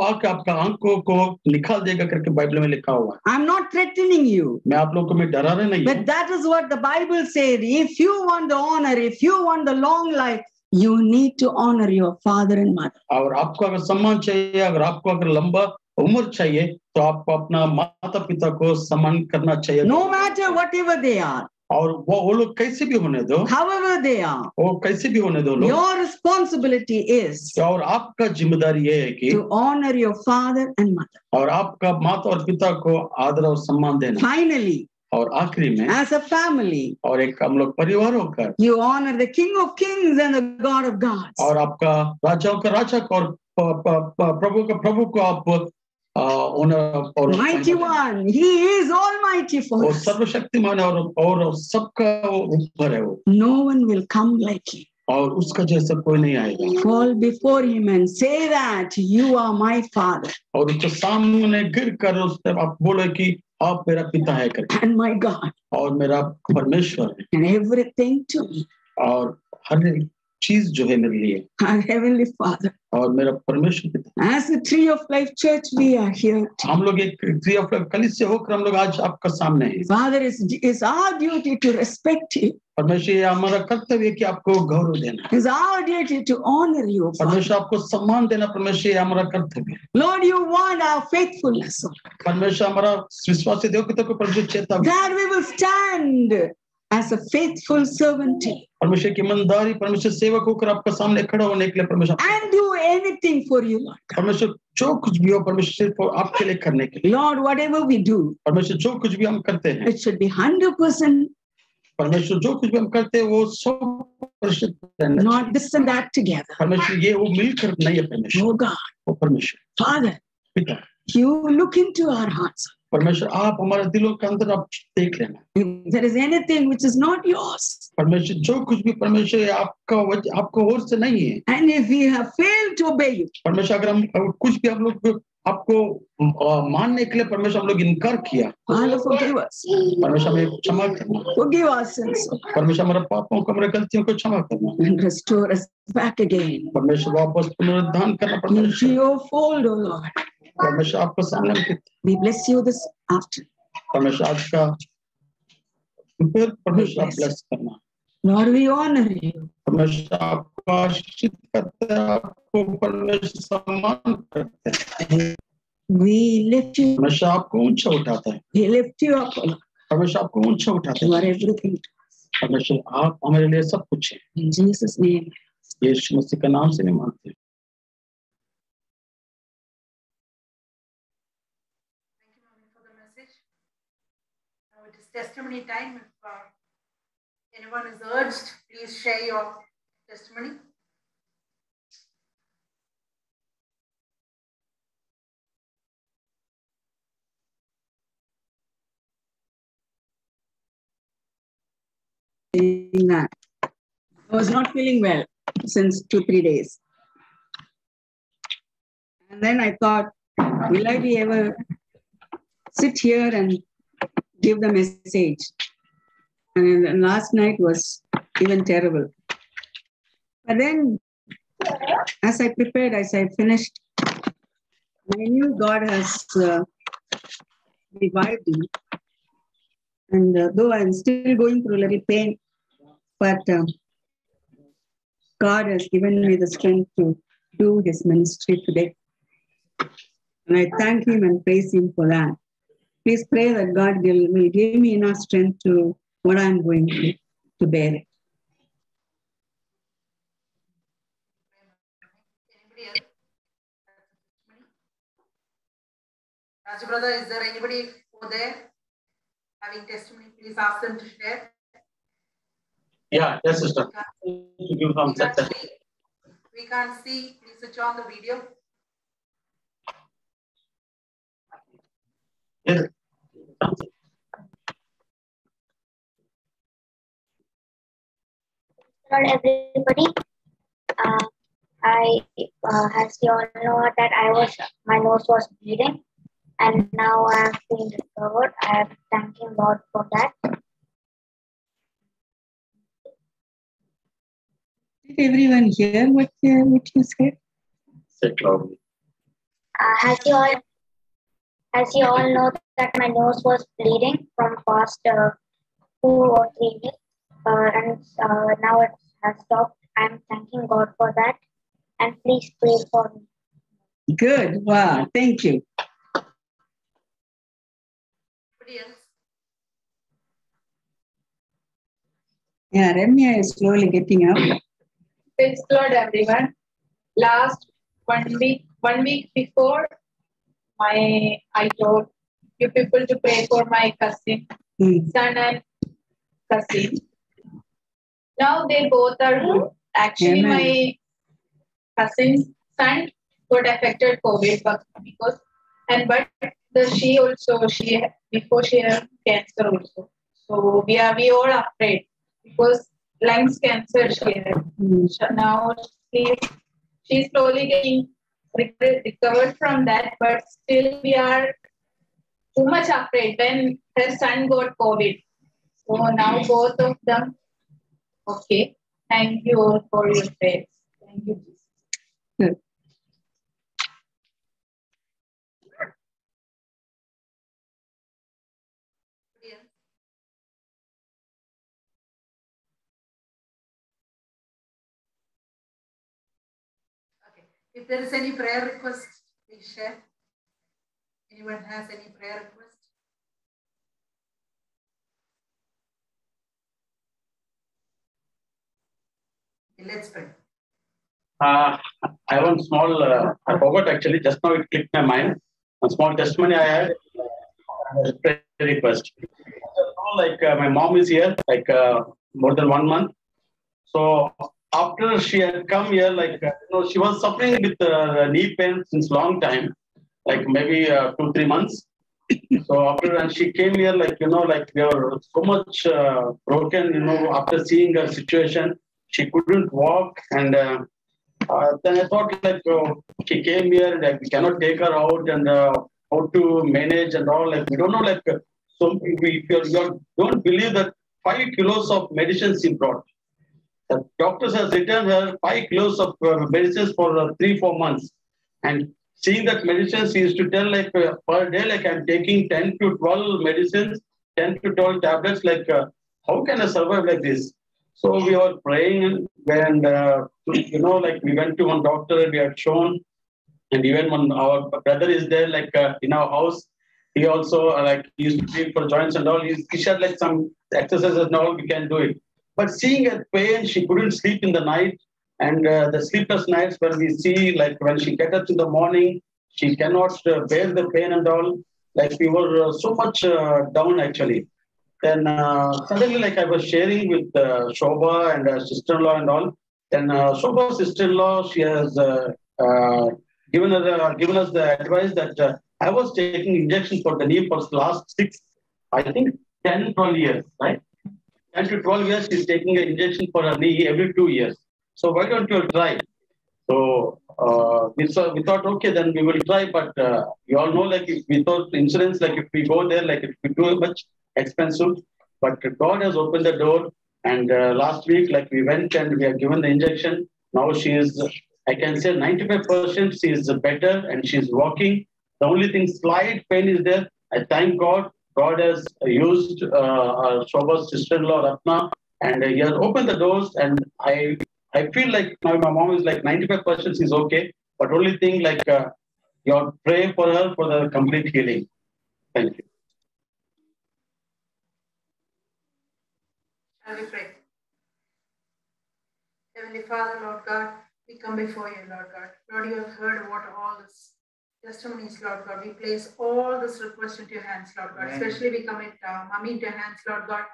आके आपका आंखों को निकाल देगा करके बाइबल में लिखा हुआ है। I'm not threatening you, मैं आप लोगों को मैं डरा रहा नहीं but हूँ, that is what the Bible said. If you want the honor, if you want the long life, you need to honor your father and mother. और आपको अगर सम्मान चाहिए, अगर आपको अगर लंबा उम्र चाहिए, तो आपको अपना माता पिता को सम्मान करना चाहिए। No matter whatever they are, और वो लोग कैसे भी होने दो, however they are, वो कैसे भी होने दो लोग, your responsibility is और आपका जिम्मेदारी ये है कि to honor your father and mother. और आपका माता और पिता को आदर और सम्मान देना। Finally, और आखिरी में as a family, और एक हम लोग परिवार होकर, you honor the King of Kings and the God of Gods. और आपका राजाओं का राजा को और प्रभु का प्रभु को आप और Mighty One, He is Almighty for और us. सर्वशक्तिमान है और सबका ऊपर है वो, No one will come like Him. और उसका जैसा कोई नहीं आएगा। Fall before Him and say that you are my Father और उसके सामने गिर कर उसने आप बोले कि आप मेरा पिता है करके, and my God और मेरा परमेश्वर है, and everything to me, और हर एक चीज जो है मेरे लिए, our Heavenly Father. और मेरा परमेश्वर पिता। As the Tree of Life Church, we are here. हम लोग एक ट्री ऑफ लाइफ कलीसिया से होकर हम लोग आज आपका सामने हैं। Father, it's our duty to respect you. परमेश्वर ये हमारा कर्तव्य है कि आपको गौरव देना, It's our duty to honor you, Father. परमेश्वर आपको सम्मान देना, परमेश्वर ये हमारा कर्तव्य है। Lord, you want our faithfulness, परमेश्वर हमारा विश्वास से देखो तो परमेश्वर चेता that we will stand as a faithful servant to you परमेश्वर की ईमानदारी, परमेश्वर सेवक होकर आपका सामने खड़ा होने के लिए परमेश्वर, and do anything for you, Lord. परमेश्वर जो कुछ भी हो परमेश्वर सिर्फ आपके लिए करने के लिए, Lord, whatever we do, परमेश्वर जो कुछ भी हम करते हैं, it should be 100%, परमेश्वर जो कुछ भी हम करते हैं वो 100% रहना not चाहिए। this and that together. परमेश्वर ये वो मिलकर नहीं है, परमेश्वर Oh God, वो परमेश्वर Father, पिता, you look into our hearts. परमेश्वर आप हमारे दिलों के अंदर आप देख लेना, If there is anything which is not yours, परमेश्वर जो कुछ भी परमेश्वर आपका ओर से नहीं है, and if we have failed to obey you, परमेश्वर अगर हम कुछ भी हम लोग आपको मानने के लिए परमेश्वर हम लोग इनकार किया, Father, forgive us. परमेश्वर हमें क्षमा करना, Forgive our sins परमेश्वर हमारे पापों को हमारे गलतियों को क्षमा करना, and restore us back again परमेश्वर वापस पुनरुद्धार करना, into परमेश्वर your fold, O Lord. परमेश्वर आपको सामने रखते, We bless you this afternoon. परमेश्वर आज का फिर परमेश्वर आप ब्लेस करना, Lord, we honor you. परमेश्वर आपको आशीषित करते हैं, आपको परमेश्वर सम्मान करते हैं, We lift you. परमेश्वर आपको ऊंचा उठाता है, We lift you up, O Lord. परमेश्वर आपको ऊंचा उठाता You है, are everything to us. परमेश्वर आप हमारे लिए सब कुछ है। In Jesus' name. यीशु मसीह का नाम से मैं मानते हैं। Thank you, Mami, for the message. Now it is testimony time. If anyone is urged, please share your testimony. That I was not feeling well since 2-3 days. And then I thought, will I be ever sit here and give the message? And last night was even terrible. But then, as I prepared, as I finished, I knew God has revived me. And though I'm still going through a little pain, but God has given me the strength to do His ministry today. And I thank Him and praise Him for that. Please pray that God will give me enough strength to what I'm going to bear it. Anybody else? Raj brother, is there anybody over there having testimony? Please ask them to share. Yeah, yes, sister. Give some success. We can't see. Please switch on the video. Yes. Hello everybody. As you all know that my nose was bleeding, and now I have been recovered. I am thanking God for that. Did everyone hear what you said? Say loudly. As you all know that my nose was bleeding from past 2 or 3 weeks, and now it has stopped. I am thanking God for that, and please pray for me. Good. Wow. Thank you. Anybody else? Yeah, Ramya is slowly getting up. Praise Lord, everyone. Last 1 week before, I told you people to pray for my cousin, son and cousin. Now they both are good. Actually, Amen. my cousin's son got affected COVID but before she had cancer also. So we all afraid because lungs cancer she had. Now she's slowly getting recovered from that, but still we are too much afraid when her son got COVID. So now both of them, okay. Thank you all for your prayers. Thank you, Jesus. Good. Anybody else? Okay. If there is any prayer request, please share. Anyone has any prayer request? Okay, let's pray. I have a small, I forgot actually, just now it clicked my mind. A small testimony I had, prayer request. Like my mom is here, like more than 1 month. So after she had come here, like, she was suffering with knee pain since long time, like maybe 2-3 months. So after when she came here, like, like we were so much broken, after seeing her situation, she couldn't walk. And then I thought, like, she came here, like, we cannot take her out and how to manage and all. Like, we don't know, like, so you don't believe that 5 kilos of medicines she brought. The doctors has returned her 5 kilos of medicines for 3-4 months. And seeing that medicines, she used to tell, like, per day, like, I'm taking 10 to 12 medicines, 10 to 12 tablets, like, how can I survive like this? So we were praying and, like, we went to one doctor, we had shown, and even when our brother is there, like, in our house, he also, like, he used to treat for joints and all, he said, like, some exercises and all, we can do it. But seeing her pain, she couldn't sleep in the night. And the sleepless nights where we see, like, when she gets up in the morning, she cannot bear the pain and all. Like, we were so much down, actually. Then suddenly, like, I was sharing with Shobha and her sister-in-law and all. Then Shobha's sister-in-law, she has given us the advice that I was taking injections for the knee for the last 10, 12 years, right? 10 to 12 years, she's taking an injection for her knee every 2 years. So why don't you try? So we thought, okay, then we will try. But you all know, like, if without insurance, like, if we go there, like, it will be too much expensive. but God has opened the door. And last week, like we went and we have given the injection. Now she is, I can say 95% she is better and she is walking. The only thing, slight pain is there. I thank God. God has used Shobha's sister-in-law Ratna, and he has opened the doors. And I feel like now my mom is like 95% she's okay. But only thing like you pray for her for the complete healing. Thank you. Shall we pray? Heavenly Father, Lord God, we come before you, Lord God. Lord, you have heard what all this testimonies, Lord God. We place all this request into your hands, Lord God. Amen. Especially we commit Mommy into your hands, Lord God.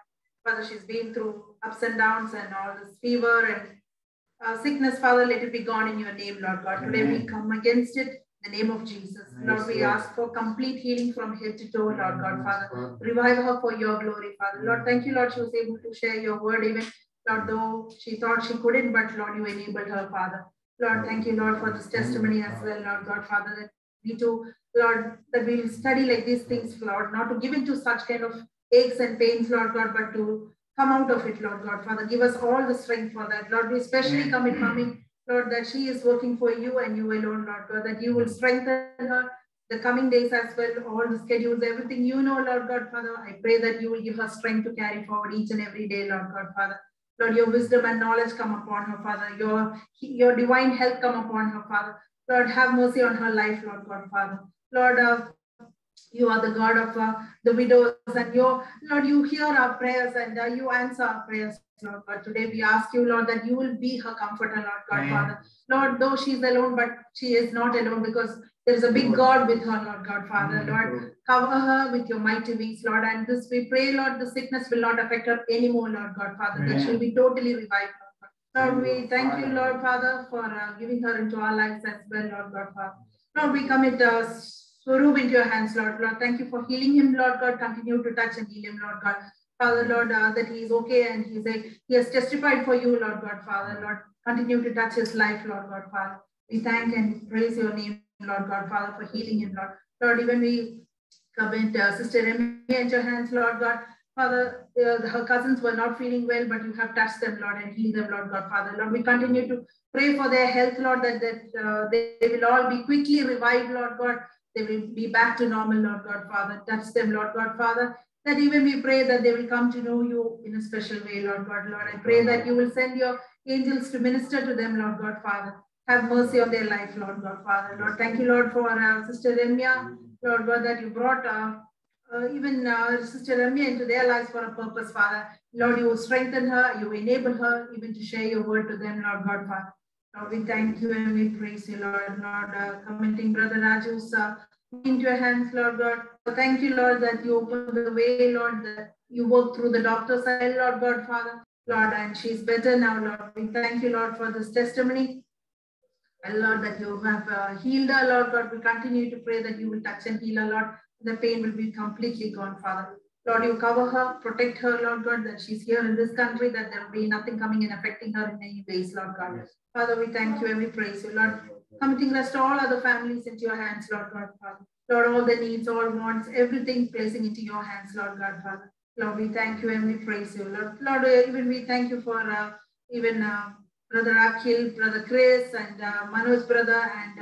Father, she's been through ups and downs and all this fever and sickness, Father, let it be gone in your name, Lord God. Today we come against it in the name of Jesus. Lord, we ask for complete healing from head to toe, Lord God, Father. Revive her for your glory, Father. Lord, thank you, Lord, she was able to share your word even, Lord, though she thought she couldn't, but Lord, you enabled her, Father. Lord, thank you, Lord, for this testimony as well, Lord God, Father, that we too, Lord, that we'll study like these things, Lord, not to give into such kind of aches and pains, Lord God, but to come out of it, Lord God, Father. Give us all the strength for that. Lord, we especially commit Mommy, Lord, that she is working for you and you alone, Lord God, that you will strengthen her the coming days as well, all the schedules, everything you know, Lord God, Father. I pray that you will give her strength to carry forward each and every day, Lord God, Father. Lord, your wisdom and knowledge come upon her, Father. Your divine help come upon her, Father. Lord, have mercy on her life, Lord God, Father. Lord, you are the God of the widows, and Lord, you hear our prayers and you answer our prayers, Lord God. Today we ask you, Lord, that you will be her comforter, Lord God, Amen. Father. Lord, though she's alone, but she is not alone because there is a big God with her, Lord God, Father. Lord, cover her with your mighty wings, Lord. And this we pray, Lord, the sickness will not affect her anymore, Lord God, Father. That she'll be totally revived, Lord God. Lord, we thank you, Lord, Father, for giving her into our lives as well, Lord God, Father. Lord, we commit Swaroop into your hands, Lord. Lord, thank you for healing him, Lord God. Continue to touch and heal him, Lord God. Father, Lord, that he is okay and he has testified for you, Lord God, Father. Lord, continue to touch his life, Lord God, Father. We thank and praise your name, Lord God, Father, for healing him, Lord. Lord, even we commit Sister Remy into your hands, Lord God. Father, her cousins were not feeling well, but you have touched them, Lord, and healed them, Lord God, Father. Lord, we continue to pray for their health, Lord, that they will all be quickly revived, Lord God. They will be back to normal, Lord God, Father. Touch them, Lord God, Father. That even we pray that they will come to know you in a special way, Lord God, Lord. I pray that you will send your angels to minister to them, Lord God, Father. Have mercy on their life, Lord God, Father. Lord, thank you, Lord, for Sister Remya, Lord God, that you brought even Sister Remya into their lives for a purpose, Father. Lord, you will strengthen her, you will enable her even to share your word to them, Lord God, Father. Lord, we thank you and we praise you, Lord. Lord, commenting Brother Raju's into your hands, Lord God. Thank you, Lord, that you open the way, Lord, that you work through the doctor's side, Lord God, Father. Lord, and she's better now, Lord. We thank you, Lord, for this testimony. And Lord, that you have healed her, Lord God. We continue to pray that you will touch and heal her, Lord. The pain will be completely gone, Father. Lord, you cover her, protect her, Lord God, that she's here in this country, that there will be nothing coming and affecting her in any ways, Lord God. Yes. Father, we thank you and we praise you, Lord. Committing rest all other families into your hands, Lord God, Father. Lord, all the needs, all wants, everything placing into your hands, Lord God, Father. Lord, we thank you and we praise you, Lord. Lord, even we thank you for Brother Akhil, Brother Chris, and Manoj brother, and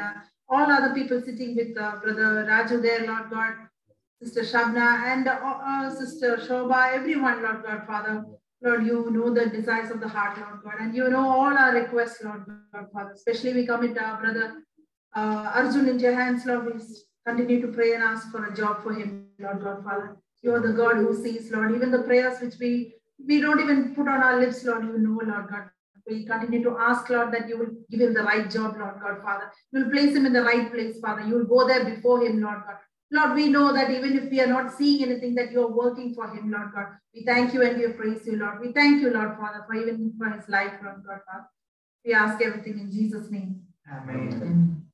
all other people sitting with Brother Raju there, Lord God. Sister Shabna and Sister Shobha, everyone, Lord God, Father. Lord, you know the desires of the heart, Lord God, and you know all our requests, Lord God, Father. Especially we commit Brother Arjun into your hands, Lord. We continue to pray and ask for a job for him, Lord God, Father. You are the God who sees, Lord. Even the prayers which we don't even put on our lips, Lord, you know, Lord God. We continue to ask, Lord, that you will give him the right job, Lord God, Father. You will place him in the right place, Father. You will go there before him, Lord God. Lord, we know that even if we are not seeing anything, that you are working for him, Lord God. We thank you and we praise you, Lord. We thank you, Lord, Father, for even for his life, Lord God, Father. We ask everything in Jesus' name. Amen.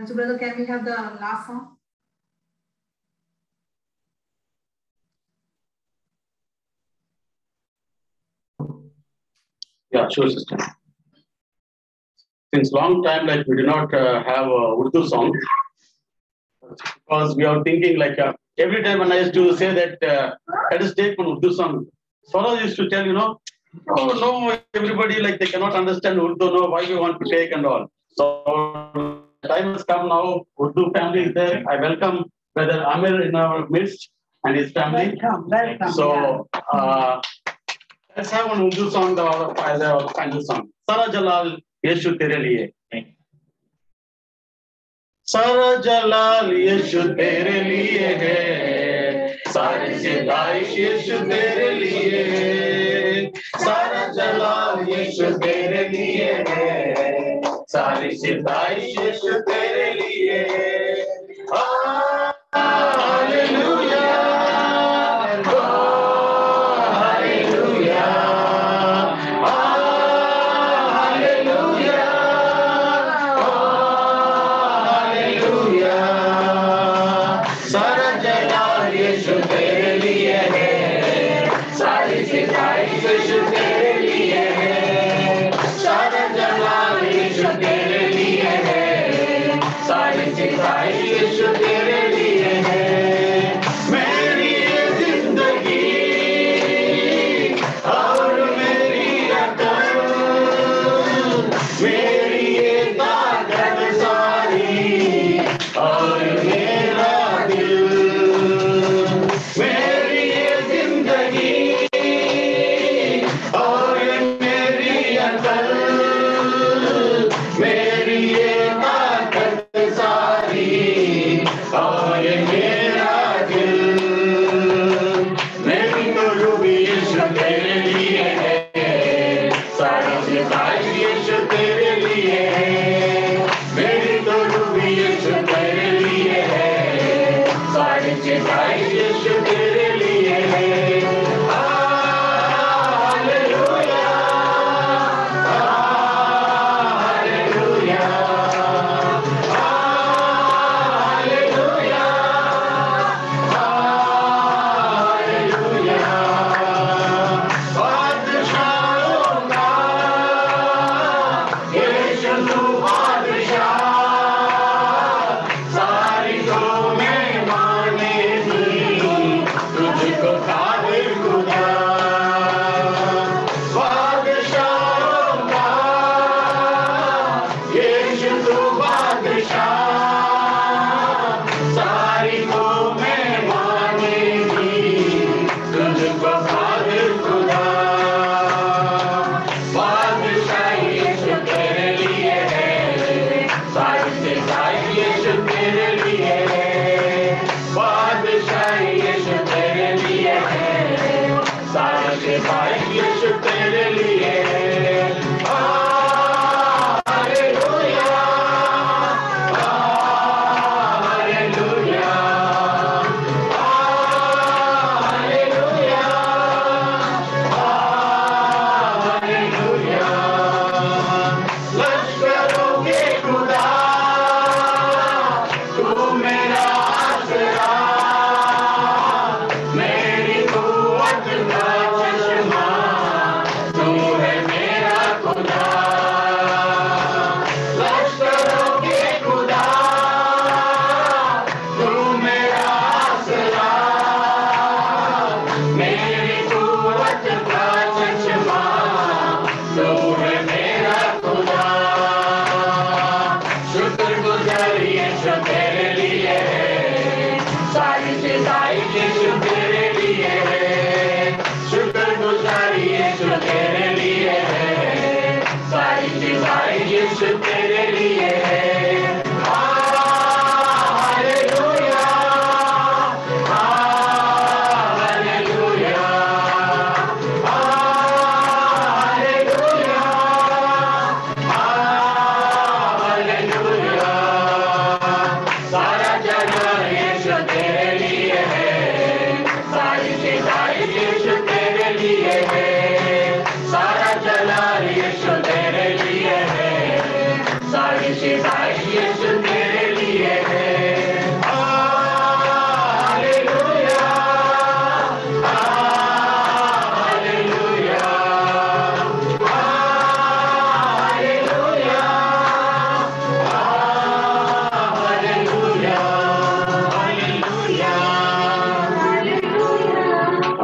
So, brother, can we have the last song? Yeah, sure, sister. Since long time, like we do not have a Urdu song. because we are thinking like every time when I used to say that let us take one Urdu song, Swaraj used to tell, oh no, everybody like they cannot understand Urdu, no, why we want to take and all. So the time has come now, Urdu family is there. I welcome Brother Amir in our midst and his family. Welcome. So let's have one Urdu song as our final song. Sara Jalal Yeshu Tere Liye. सारा जलाल यीशु तेरे लिए है, सारी सिताइश यीशु तेरे लिए है, सारा जलाल यीशु तेरे लिए है, सारी सिताइश यीशु तेरे लिए है। Hallelujah, hallelujah,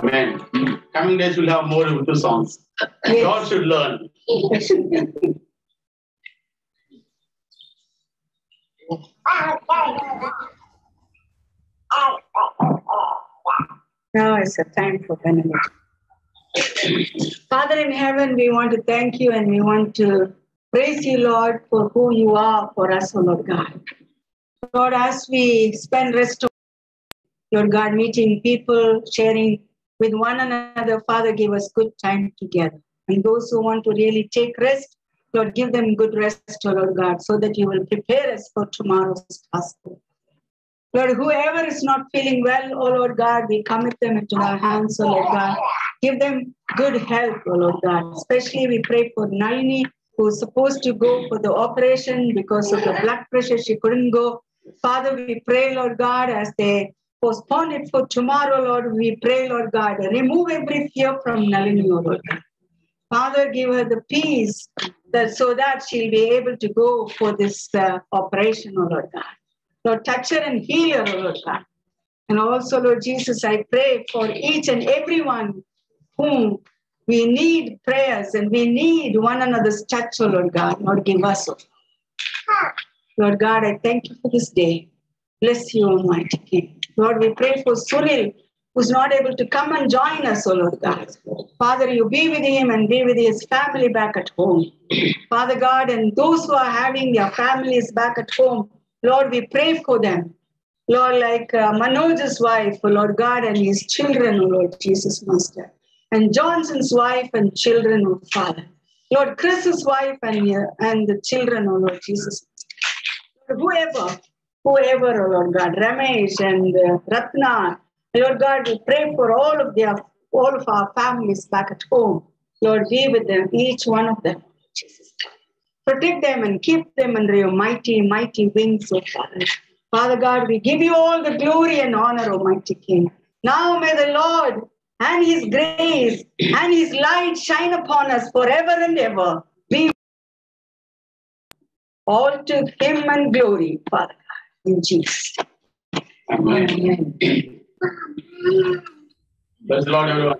Amen. Coming days we'll have more Urdu songs. Yes. God should learn. Now is the time for benediction. Father in heaven, we want to thank you and we want to praise you, Lord, for who you are for us, O Lord God. Lord, as we spend rest of Lord God, meeting people, sharing with one another, Father, give us good time together. And those who want to really take rest, Lord, give them good rest, O Lord God, so that you will prepare us for tomorrow's gospel. Lord, whoever is not feeling well, oh Lord God, we commit them into our hands, oh Lord God. Give them good health, oh Lord God. Especially we pray for Nalini, who is supposed to go for the operation because of the blood pressure. She couldn't go. Father, we pray, Lord God, as they postpone it for tomorrow, Lord, we pray, Lord God, remove every fear from Nalini, oh Lord God. Father, give her the peace so that she'll be able to go for this operation, oh Lord God. Lord, touch her and heal her, oh Lord God. And also, Lord Jesus, I pray for each and everyone whom we need prayers and we need one another's touch, oh Lord God. Lord, give us, oh Lord God, I thank you for this day. Bless you, Almighty King. Lord, we pray for Sunil, who's not able to come and join us, oh Lord God. Father, you be with him and be with his family back at home. Father God, and those who are having their families back at home, Lord, we pray for them. Lord, like Manoj's wife, oh Lord God, and his children, oh Lord Jesus, Master. And Johnson's wife and children, oh Father. Lord, Chris's wife and the children, oh Lord Jesus. Whoever, oh Lord God, Ramesh and Ratna, Lord God, we pray for all of our families back at home. Lord, be with them, each one of them. Jesus. Protect them and keep them under your mighty, mighty wings, oh Father. Father God, we give you all the glory and honor, Almighty King. Now may the Lord and his grace and his light shine upon us forever and ever. Be all to him and glory, Father God, in Jesus. Amen. Bless the Lord, everyone.